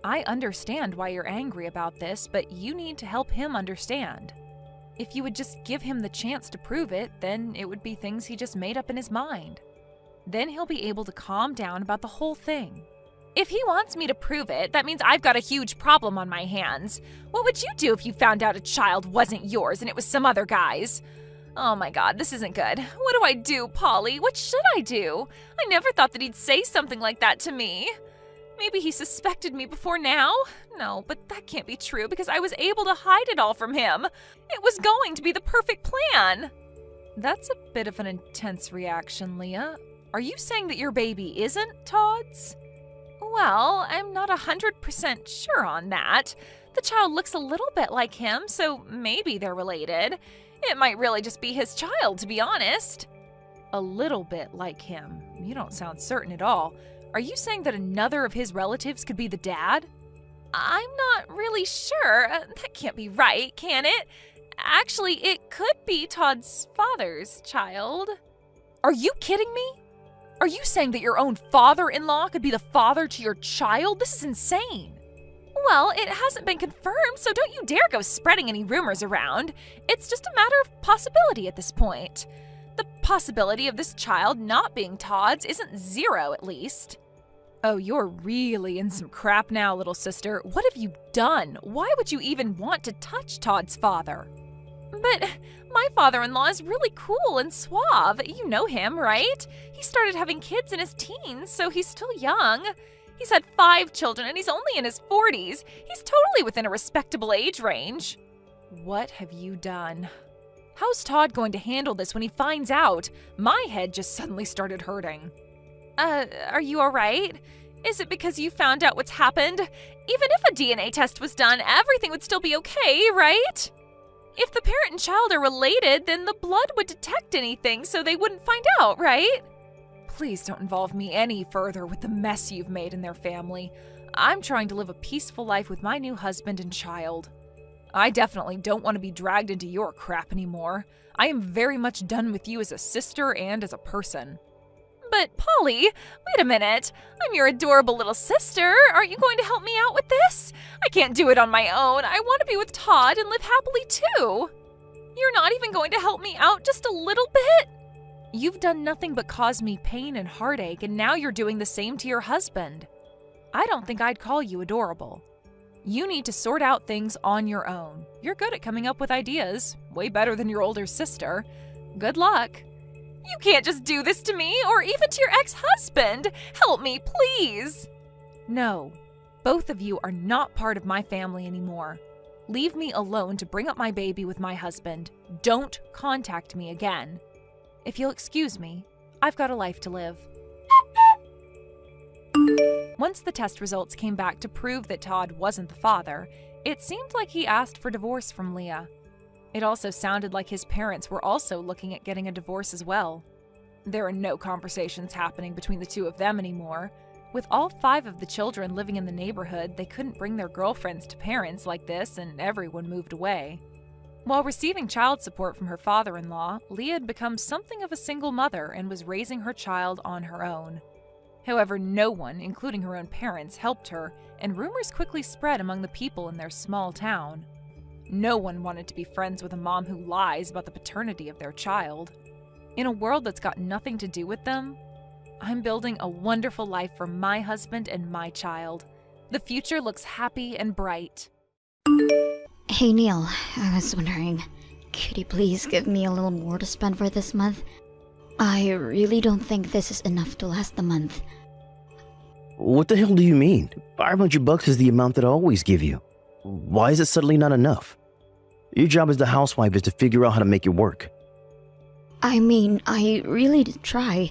I understand why you're angry about this, but you need to help him understand. If you would just give him the chance to prove it, then it would be things he just made up in his mind. Then he'll be able to calm down about the whole thing. If he wants me to prove it, that means I've got a huge problem on my hands. What would you do if you found out a child wasn't yours and it was some other guy's? Oh my God, this isn't good. What do I do, Polly? What should I do? I never thought that he'd say something like that to me. Maybe he suspected me before now? No, but that can't be true because I was able to hide it all from him. It was going to be the perfect plan. That's a bit of an intense reaction, Leah. Are you saying that your baby isn't Todd's? Well, I'm not 100% sure on that. The child looks a little bit like him, so maybe they're related. It might really just be his child, to be honest. A little bit like him? You don't sound certain at all. Are you saying that another of his relatives could be the dad? I'm not really sure. That can't be right, can it? Actually, it could be Todd's father's child. Are you kidding me? Are you saying that your own father-in-law could be the father to your child? This is insane. Well, it hasn't been confirmed, so don't you dare go spreading any rumors around. It's just a matter of possibility at this point. The possibility of this child not being Todd's isn't zero, at least. Oh, you're really in some crap now, little sister. What have you done? Why would you even want to touch Todd's father? But my father-in-law is really cool and suave. You know him, right? He started having kids in his teens, so he's still young. He's had 5 children and he's only in his 40s. He's totally within a respectable age range. What have you done? How's Todd going to handle this when he finds out? My head just suddenly started hurting. Are you all right? Is it because you found out what's happened? Even if a DNA test was done, everything would still be okay, right? If the parent and child are related, then the blood would detect anything so they wouldn't find out, right? Please don't involve me any further with the mess you've made in their family. I'm trying to live a peaceful life with my new husband and child. I definitely don't want to be dragged into your crap anymore. I am very much done with you as a sister and as a person. But, Polly, wait a minute. I'm your adorable little sister. Aren't you going to help me out with this? I can't do it on my own. I want to be with Todd and live happily too. You're not even going to help me out just a little bit? You've done nothing but cause me pain and heartache, and now you're doing the same to your husband. I don't think I'd call you adorable. You need to sort out things on your own. You're good at coming up with ideas. Way better than your older sister. Good luck. You can't just do this to me, or even to your ex-husband. Help me, please. No, both of you are not part of my family anymore. Leave me alone to bring up my baby with my husband. Don't contact me again. If you'll excuse me, I've got a life to live. Once the test results came back to prove that Todd wasn't the father, it seemed like he asked for divorce from Leah. It also sounded like his parents were also looking at getting a divorce as well. There are no conversations happening between the two of them anymore. With all 5 of the children living in the neighborhood, they couldn't bring their girlfriends to parents like this, and everyone moved away. While receiving child support from her father-in-law, Leah had become something of a single mother and was raising her child on her own. However, no one, including her own parents, helped her, and rumors quickly spread among the people in their small town. No one wanted to be friends with a mom who lies about the paternity of their child. In a world that's got nothing to do with them, I'm building a wonderful life for my husband and my child. The future looks happy and bright. Hey Neil, I was wondering, could you please give me a little more to spend for this month? I really don't think this is enough to last the month. What the hell do you mean? $500 is the amount that I always give you. Why is it suddenly not enough? Your job as the housewife is to figure out how to make it work. I mean, I really did try,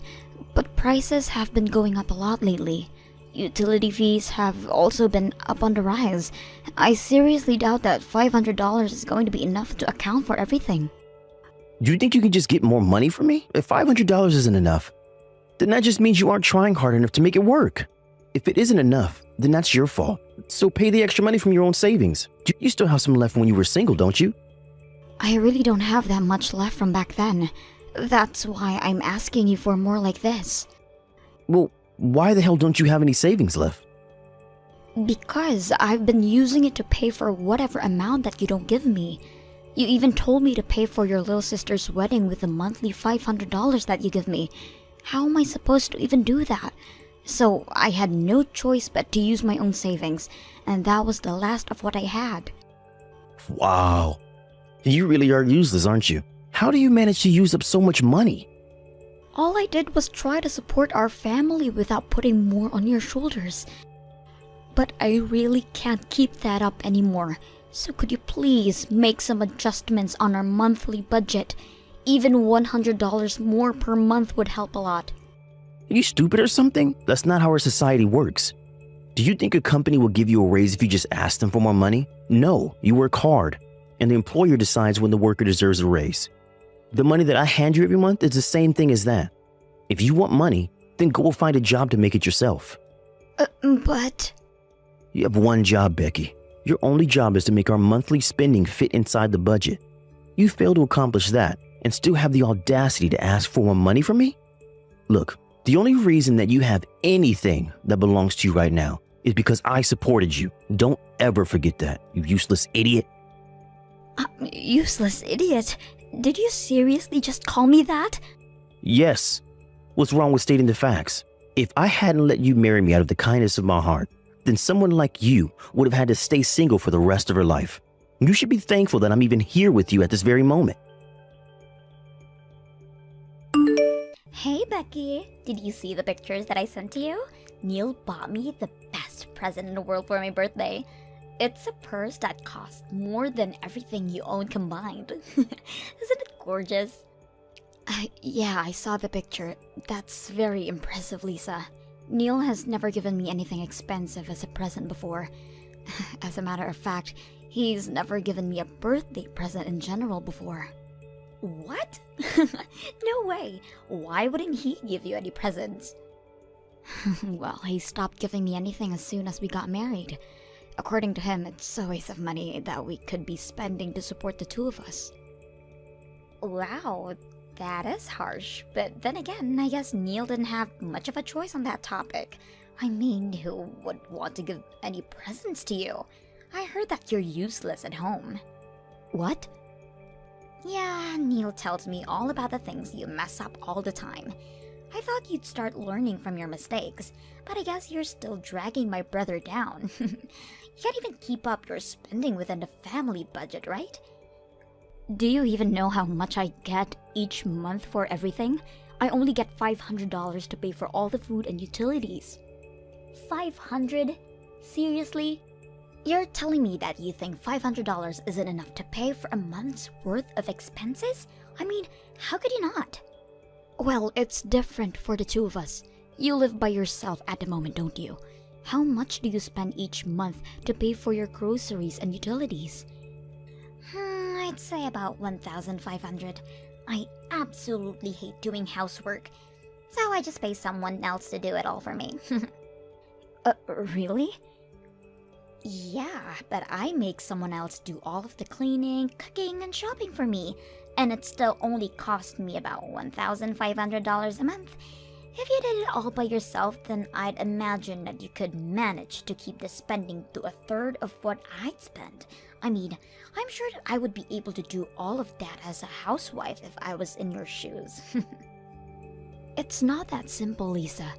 but prices have been going up a lot lately. Utility fees have also been up on the rise. I seriously doubt that $500 is going to be enough to account for everything. Do you think you can just get more money from me? If $500 isn't enough, then that just means you aren't trying hard enough to make it work. If it isn't enough, then that's your fault. So pay the extra money from your own savings. You still have some left when you were single, don't you? I really don't have that much left from back then. That's why I'm asking you for more like this. Well, why the hell don't you have any savings left? Because I've been using it to pay for whatever amount that you don't give me. You even told me to pay for your little sister's wedding with the monthly $500 that you give me. How am I supposed to even do that? So I had no choice but to use my own savings, and that was the last of what I had. Wow. You really are useless, aren't you? How do you manage to use up so much money? All I did was try to support our family without putting more on your shoulders. But I really can't keep that up anymore. So could you please make some adjustments on our monthly budget? Even $100 more per month would help a lot. Are you stupid or something? That's not how our society works. Do you think a company will give you a raise if you just ask them for more money? No, you work hard, and the employer decides when the worker deserves a raise. The money that I hand you every month is the same thing as that. If you want money, then go find a job to make it yourself. But... You have one job, Becky. Your only job is to make our monthly spending fit inside the budget. You fail to accomplish that and still have the audacity to ask for more money from me? Look, the only reason that you have anything that belongs to you right now is because I supported you. Don't ever forget that, you useless idiot. Useless idiot? Did you seriously just call me that? Yes. What's wrong with stating the facts? If I hadn't let you marry me out of the kindness of my heart, then someone like you would have had to stay single for the rest of her life. You should be thankful that I'm even here with you at this very moment. Hey Becky, did you see the pictures that I sent to you? Neil bought me the best present in the world for my birthday. It's a purse that costs more than everything you own combined. Isn't it gorgeous? Yeah, I saw the picture. That's very impressive, Lisa. Neil has never given me anything expensive as a present before. As a matter of fact, he's never given me a birthday present in general before. What? No way. Why wouldn't he give you any presents? Well, he stopped giving me anything as soon as we got married. According to him, it's a waste of money that we could be spending to support the two of us. Wow, that is harsh. But then again, I guess Neil didn't have much of a choice on that topic. I mean, who would want to give any presents to you? I heard that you're useless at home. What? Yeah, Neil tells me all about the things you mess up all the time. I thought you'd start learning from your mistakes, but I guess you're still dragging my brother down. You can't even keep up your spending within the family budget, right? Do you even know how much I get each month for everything? I only get $500 to pay for all the food and utilities. $500? Seriously? You're telling me that you think $500 isn't enough to pay for a month's worth of expenses? I mean, how could you not? Well, it's different for the two of us. You live by yourself at the moment, don't you? How much do you spend each month to pay for your groceries and utilities? I'd say about $1,500. I absolutely hate doing housework, so I just pay someone else to do it all for me. Really? Yeah, but I make someone else do all of the cleaning, cooking, and shopping for me, and it still only cost me about $1,500 a month. If you did it all by yourself, then I'd imagine that you could manage to keep the spending to a third of what I'd spend. I mean, I'm sure that I would be able to do all of that as a housewife if I was in your shoes. It's not that simple, Lisa.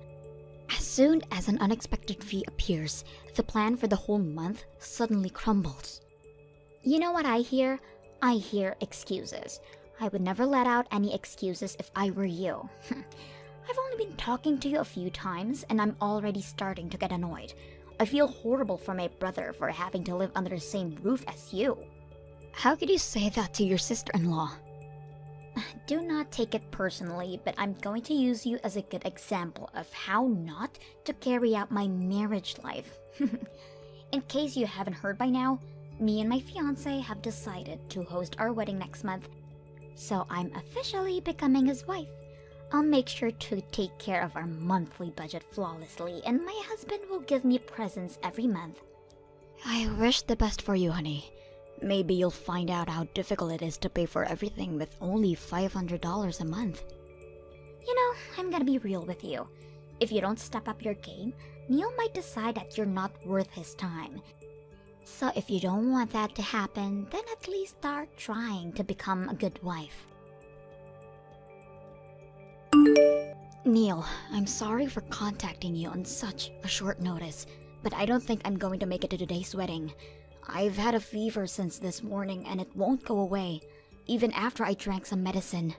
As soon as an unexpected fee appears, the plan for the whole month suddenly crumbles. You know what I hear? I hear excuses. I would never let out any excuses if I were you. I've only been talking to you a few times, and I'm already starting to get annoyed. I feel horrible for my brother for having to live under the same roof as you. How could you say that to your sister-in-law? do not take it personally, but I'm going to use you as a good example of how not to carry out my marriage life. In case you haven't heard by now, me and my fiance have decided to host our wedding next month, so I'm officially becoming his wife. I'll make sure to take care of our monthly budget flawlessly, and my husband will give me presents every month. I wish the best for you, honey. Maybe you'll find out how difficult it is to pay for everything with only $500 a month. You know, I'm gonna be real with you. If you don't step up your game, Neil might decide that you're not worth his time. So if you don't want that to happen, then at least start trying to become a good wife. Neil, I'm sorry for contacting you on such a short notice, but I don't think I'm going to make it to today's wedding. I've had a fever since this morning and it won't go away, even after I drank some medicine.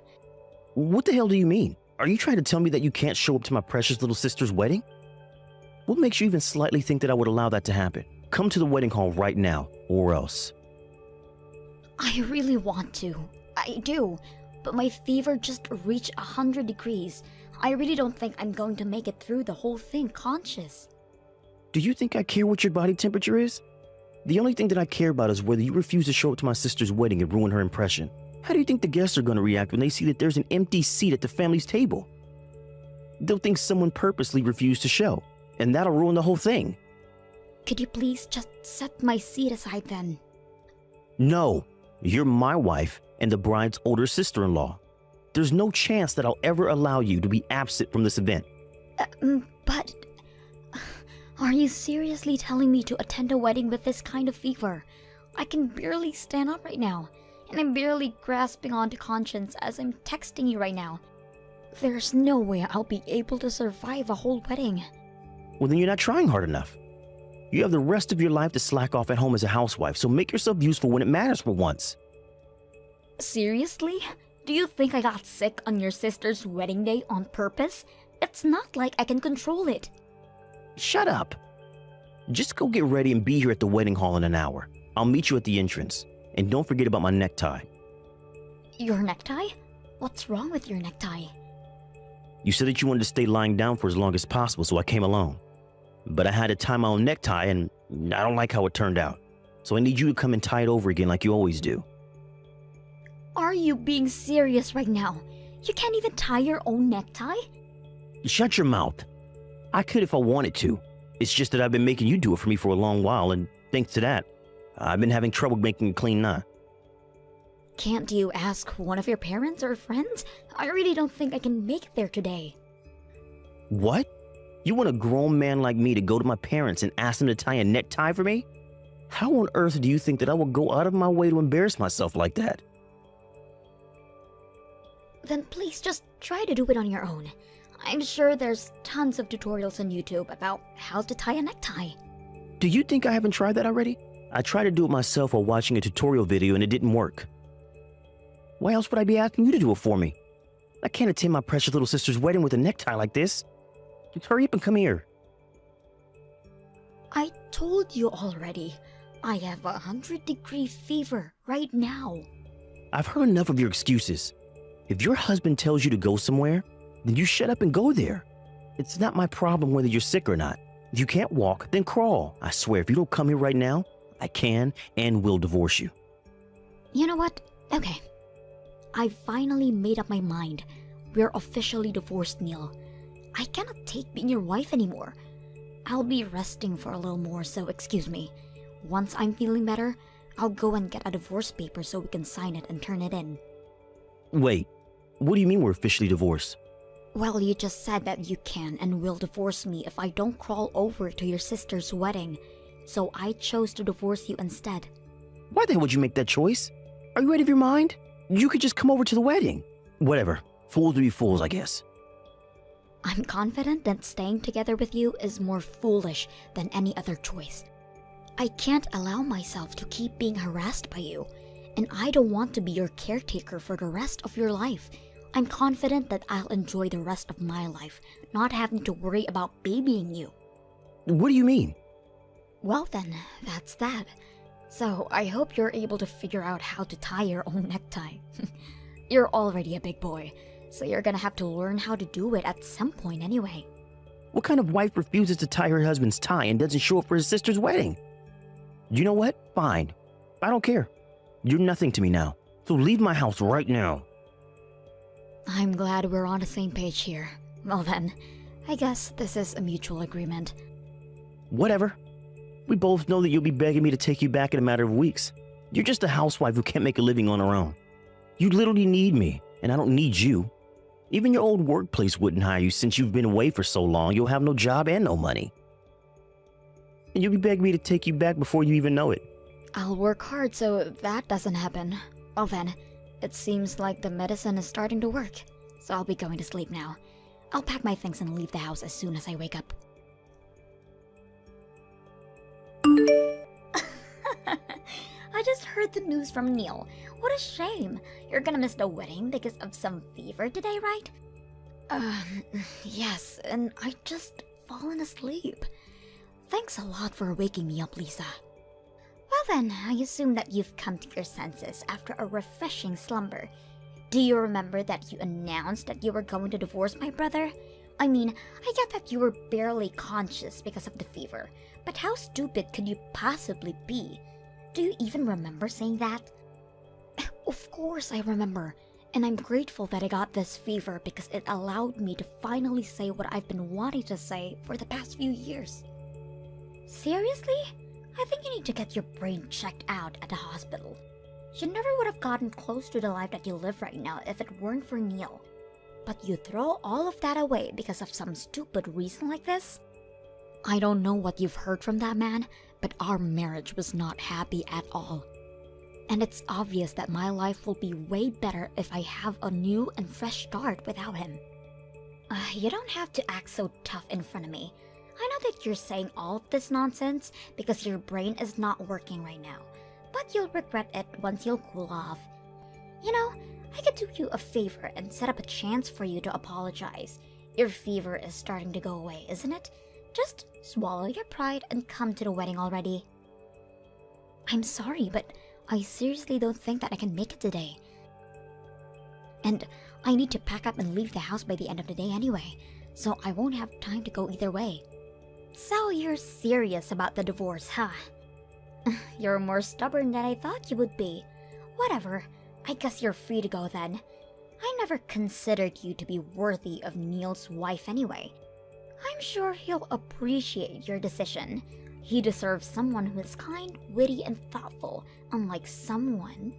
What the hell do you mean? Are you trying to tell me that you can't show up to my precious little sister's wedding? What makes you even slightly think that I would allow that to happen? Come to the wedding hall right now, or else. I really want to. I do. But my fever just reached 100 degrees. I really don't think I'm going to make it through the whole thing conscious. Do you think I care what your body temperature is? The only thing that I care about is whether you refuse to show up to my sister's wedding and ruin her impression. How do you think the guests are going to react when they see that there's an empty seat at the family's table? They'll think someone purposely refused to show, and that'll ruin the whole thing. Could you please just set my seat aside then? No, you're my wife and the bride's older sister-in-law. There's no chance that I'll ever allow you to be absent from this event. But... Are you seriously telling me to attend a wedding with this kind of fever? I can barely stand up right now, and I'm barely grasping onto conscience as I'm texting you right now. There's no way I'll be able to survive a whole wedding. Well, then you're not trying hard enough. You have the rest of your life to slack off at home as a housewife, so make yourself useful when it matters for once. Seriously? Do you think I got sick on your sister's wedding day on purpose? It's not like I can control it. Shut up. Just go get ready and be here at the wedding hall in an hour. I'll meet you at the entrance. And don't forget about my necktie. Your necktie? What's wrong with your necktie? You said that you wanted to stay lying down for as long as possible, so I came along. But I had to tie my own necktie, and I don't like how it turned out. So I need you to come and tie it over again like you always do. Are you being serious right now? You can't even tie your own necktie? Shut your mouth. I could if I wanted to. It's just that I've been making you do it for me for a long while, and thanks to that, I've been having trouble making a clean knot. Can't you ask one of your parents or friends? I really don't think I can make it there today. What? You want a grown man like me to go to my parents and ask them to tie a necktie for me? How on earth do you think that I will go out of my way to embarrass myself like that? Then please just try to do it on your own. I'm sure there's tons of tutorials on YouTube about how to tie a necktie. Do you think I haven't tried that already? I tried to do it myself while watching a tutorial video and it didn't work. Why else would I be asking you to do it for me? I can't attend my precious little sister's wedding with a necktie like this. Just hurry up and come here. I told you already. I have 100-degree fever right now. I've heard enough of your excuses. If your husband tells you to go somewhere, then you shut up and go there. It's not my problem whether you're sick or not. If you can't walk, then crawl. I swear, if you don't come here right now, I can and will divorce you. You know what? Okay. I finally made up my mind. We're officially divorced, Neil. I cannot take being your wife anymore. I'll be resting for a little more, so excuse me. Once I'm feeling better, I'll go and get a divorce paper so we can sign it and turn it in. Wait, what do you mean we're officially divorced? Well, you just said that you can and will divorce me if I don't crawl over to your sister's wedding. So I chose to divorce you instead. Why the hell would you make that choice? Are you out of your mind? You could just come over to the wedding. Whatever. Fools will be fools, I guess. I'm confident that staying together with you is more foolish than any other choice. I can't allow myself to keep being harassed by you, and I don't want to be your caretaker for the rest of your life. I'm confident that I'll enjoy the rest of my life, not having to worry about babying you. What do you mean? Well then, that's that. So I hope you're able to figure out how to tie your own necktie. You're already a big boy, so you're gonna have to learn how to do it at some point anyway. What kind of wife refuses to tie her husband's tie and doesn't show up for his sister's wedding? You know what? Fine. I don't care. You're nothing to me now, so leave my house right now. I'm glad we're on the same page here. Well then, I guess this is a mutual agreement. Whatever. We both know that you'll be begging me to take you back in a matter of weeks. You're just a housewife who can't make a living on her own. You literally need me, and I don't need you. Even your old workplace wouldn't hire you since you've been away for so long. You'll have no job and no money. And you'll be begging me to take you back before you even know it. I'll work hard so that doesn't happen. Well then, it seems like the medicine is starting to work, so I'll be going to sleep now. I'll pack my things and leave the house as soon as I wake up. I just heard the news from Neil. What a shame. You're gonna miss the wedding because of some fever today, right? Yes, and I just fallen asleep. Thanks a lot for waking me up, Lisa. Well then, I assume that you've come to your senses after a refreshing slumber. Do you remember that you announced that you were going to divorce my brother? I mean, I get that you were barely conscious because of the fever, but how stupid could you possibly be? Do you even remember saying that? Of course I remember, and I'm grateful that I got this fever because it allowed me to finally say what I've been wanting to say for the past few years. Seriously? I think you need to get your brain checked out at the hospital. You never would have gotten close to the life that you live right now if it weren't for Neil. But you throw all of that away because of some stupid reason like this? I don't know what you've heard from that man, but our marriage was not happy at all. And it's obvious that my life will be way better if I have a new and fresh start without him. You don't have to act so tough in front of me. I know that you're saying all of this nonsense because your brain is not working right now, but you'll regret it once you'll cool off. You know, I could do you a favor and set up a chance for you to apologize. Your fever is starting to go away, isn't it? Just swallow your pride and come to the wedding already. I'm sorry, but I seriously don't think that I can make it today. And I need to pack up and leave the house by the end of the day anyway, so I won't have time to go either way. So you're serious about the divorce, huh? You're more stubborn than I thought you would be. Whatever, I guess you're free to go then. I never considered you to be worthy of Neil's wife anyway. I'm sure he'll appreciate your decision. He deserves someone who is kind, witty, and thoughtful, unlike someone.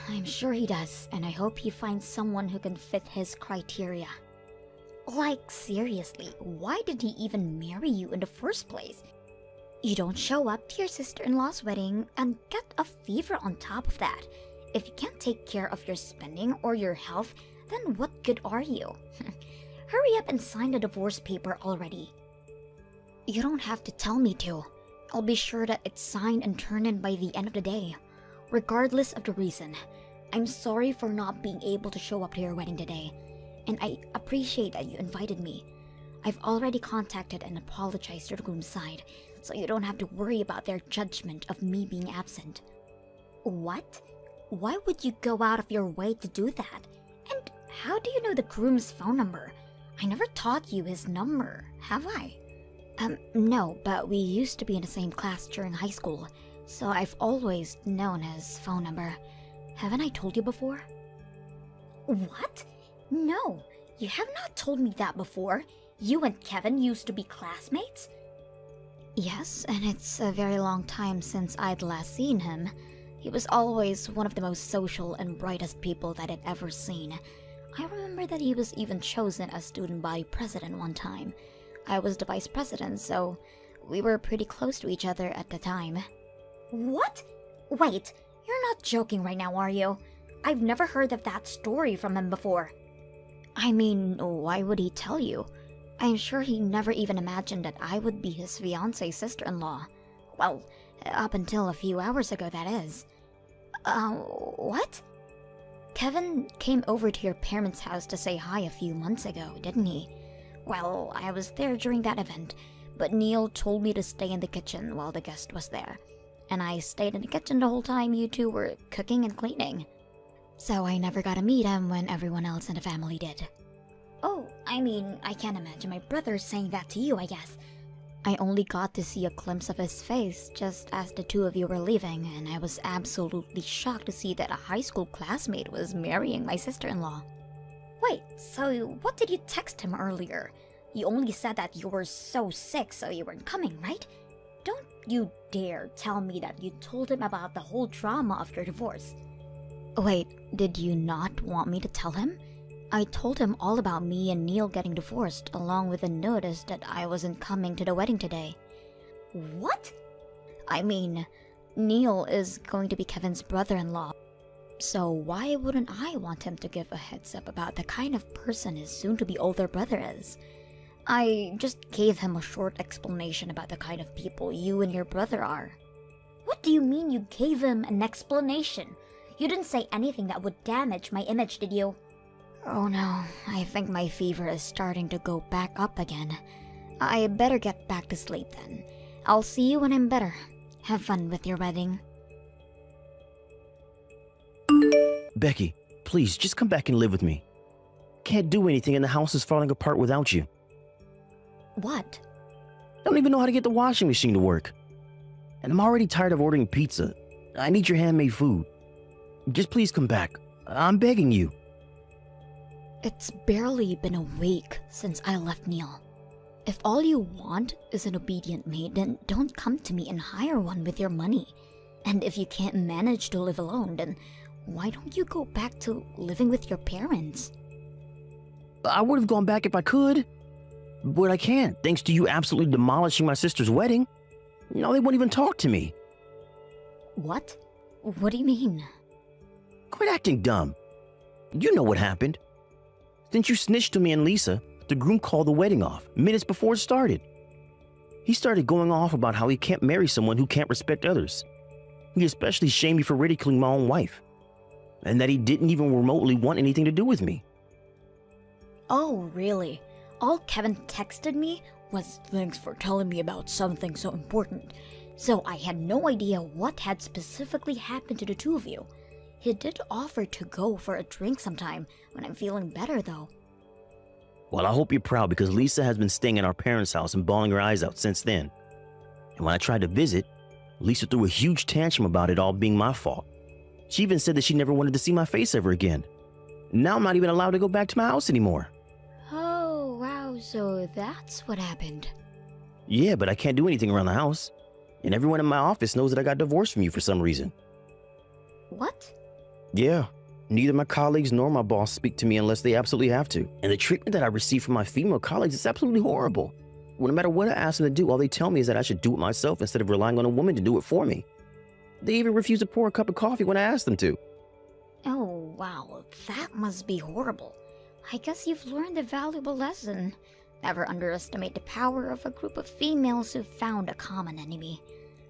I'm sure he does, and I hope he finds someone who can fit his criteria. Like, seriously, why did he even marry you in the first place? You don't show up to your sister-in-law's wedding and get a fever on top of that. If you can't take care of your spending or your health, then what good are you? Hurry up and sign the divorce paper already. You don't have to tell me to. I'll be sure that it's signed and turned in by the end of the day. Regardless of the reason, I'm sorry for not being able to show up to your wedding today, and I appreciate that you invited me. I've already contacted and apologized to the groom's side, so you don't have to worry about their judgment of me being absent. What? Why would you go out of your way to do that? And how do you know the groom's phone number? I never taught you his number, have I? No, but we used to be in the same class during high school, so I've always known his phone number. Haven't I told you before? What? No, you have not told me that before. You and Kevin used to be classmates? Yes, and it's a very long time since I'd last seen him. He was always one of the most social and brightest people that I'd ever seen. I remember that he was even chosen as student body president one time. I was the vice president, so we were pretty close to each other at the time. What? Wait, you're not joking right now, are you? I've never heard of that story from him before. I mean, why would he tell you? I'm sure he never even imagined that I would be his fiancé's sister-in-law. Well, up until a few hours ago, that is. What? Kevin came over to your parents' house to say hi a few months ago, didn't he? Well, I was there during that event, but Neil told me to stay in the kitchen while the guest was there. And I stayed in the kitchen the whole time you two were cooking and cleaning. So I never got to meet him when everyone else in the family did. Oh, I mean, I can't imagine my brother saying that to you, I guess. I only got to see a glimpse of his face just as the two of you were leaving, and I was absolutely shocked to see that a high school classmate was marrying my sister-in-law. Wait, so what did you text him earlier? You only said that you were so sick so you weren't coming, right? Don't you dare tell me that you told him about the whole drama of your divorce. Wait, did you not want me to tell him? I told him all about me and Neil getting divorced, along with a notice that I wasn't coming to the wedding today. What? I mean, Neil is going to be Kevin's brother-in-law, so why wouldn't I want him to give a heads up about the kind of person his soon-to-be older brother is? I just gave him a short explanation about the kind of people you and your brother are. What do you mean you gave him an explanation? You didn't say anything that would damage my image, did you? Oh no, I think my fever is starting to go back up again. I better get back to sleep then. I'll see you when I'm better. Have fun with your wedding. Becky, please, just come back and live with me. Can't do anything and the house is falling apart without you. What? I don't even know how to get the washing machine to work. And I'm already tired of ordering pizza. I need your handmade food. Just please come back. I'm begging you. It's barely been a week since I left Neil. If all you want is an obedient maid, then don't come to me and hire one with your money. And if you can't manage to live alone, then why don't you go back to living with your parents? I would have gone back if I could. But I can't, thanks to you absolutely demolishing my sister's wedding. No, they won't even talk to me. What? What do you mean? Quit acting dumb. You know what happened. Since you snitched to me and Lisa, the groom called the wedding off minutes before it started. He started going off about how he can't marry someone who can't respect others. He especially shamed me for ridiculing my own wife. And that he didn't even remotely want anything to do with me. Oh, really? All Kevin texted me was thanks for telling me about something so important. So I had no idea what had specifically happened to the two of you. He did offer to go for a drink sometime when I'm feeling better, though. Well, I hope you're proud because Lisa has been staying at our parents' house and bawling her eyes out since then. And when I tried to visit, Lisa threw a huge tantrum about it all being my fault. She even said that she never wanted to see my face ever again. Now I'm not even allowed to go back to my house anymore. Oh, wow, so that's what happened. Yeah, but I can't do anything around the house. And everyone in my office knows that I got divorced from you for some reason. What? Yeah, neither my colleagues nor my boss speak to me unless they absolutely have to. And the treatment that I receive from my female colleagues is absolutely horrible. Well, no matter what I ask them to do, all they tell me is that I should do it myself instead of relying on a woman to do it for me. They even refuse to pour a cup of coffee when I ask them to. Oh, wow, that must be horrible. I guess you've learned a valuable lesson. Never underestimate the power of a group of females who've found a common enemy.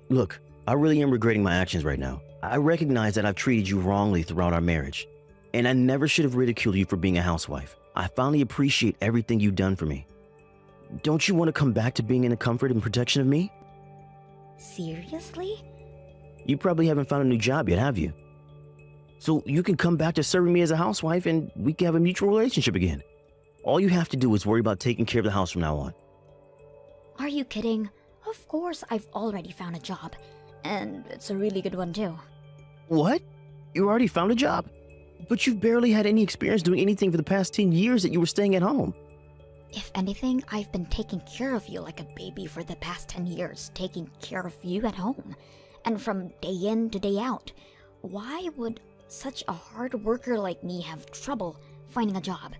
Look, I really am regretting my actions right now. I recognize that I've treated you wrongly throughout our marriage. And I never should have ridiculed you for being a housewife. I finally appreciate everything you've done for me. Don't you want to come back to being in the comfort and protection of me? Seriously? You probably haven't found a new job yet, have you? So you can come back to serving me as a housewife and we can have a mutual relationship again. All you have to do is worry about taking care of the house from now on. Are you kidding? Of course I've already found a job. And it's a really good one too. What? You already found a job? But you've barely had any experience doing anything for the past 10 years that you were staying at home. If anything, I've been taking care of you like a baby for the past 10 years, taking care of you at home. And from day in to day out. Why would such a hard worker like me have trouble finding a job?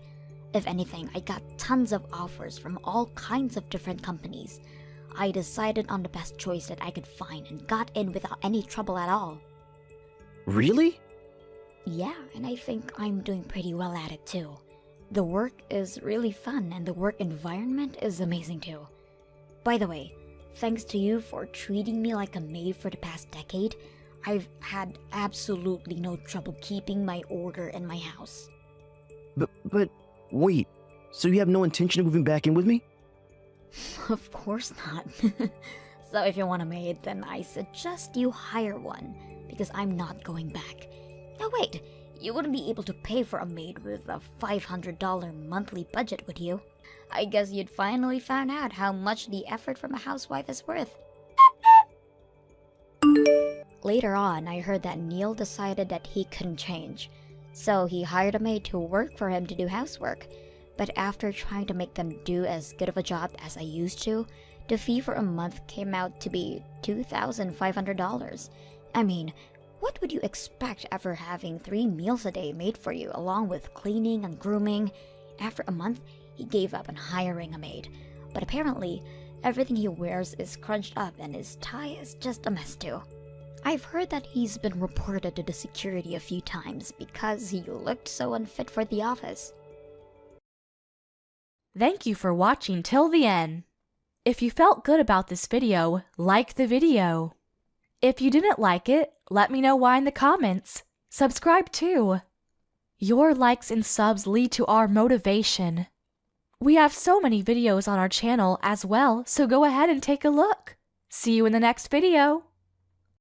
If anything, I got tons of offers from all kinds of different companies. I decided on the best choice that I could find and got in without any trouble at all. Really? Yeah, and I think I'm doing pretty well at it too. The work is really fun and the work environment is amazing too. By the way, thanks to you for treating me like a maid for the past decade, I've had absolutely no trouble keeping my order in my house. But wait, so you have no intention of moving back in with me? Of course not. So if you want a maid, then I suggest you hire one, because I'm not going back. No wait, You wouldn't be able to pay for a maid with a $500 monthly budget, would you? I guess you'd finally found out how much the effort from a housewife is worth. Later on, I heard that Neil decided that he couldn't change, so he hired a maid to work for him to do housework. But after trying to make them do as good of a job as I used to, the fee for a month came out to be $2,500. I mean, what would you expect after having 3 meals a day made for you, along with cleaning and grooming? After a month, he gave up on hiring a maid. But apparently, everything he wears is crunched up and his tie is just a mess too. I've heard that he's been reported to the security a few times because he looked so unfit for the office. Thank you for watching till the end. If you felt good about this video, like the video. If you didn't like it, let me know why in the comments. Subscribe too. Your likes and subs lead to our motivation. We have so many videos on our channel as well, so go ahead and take a look. See you in the next video.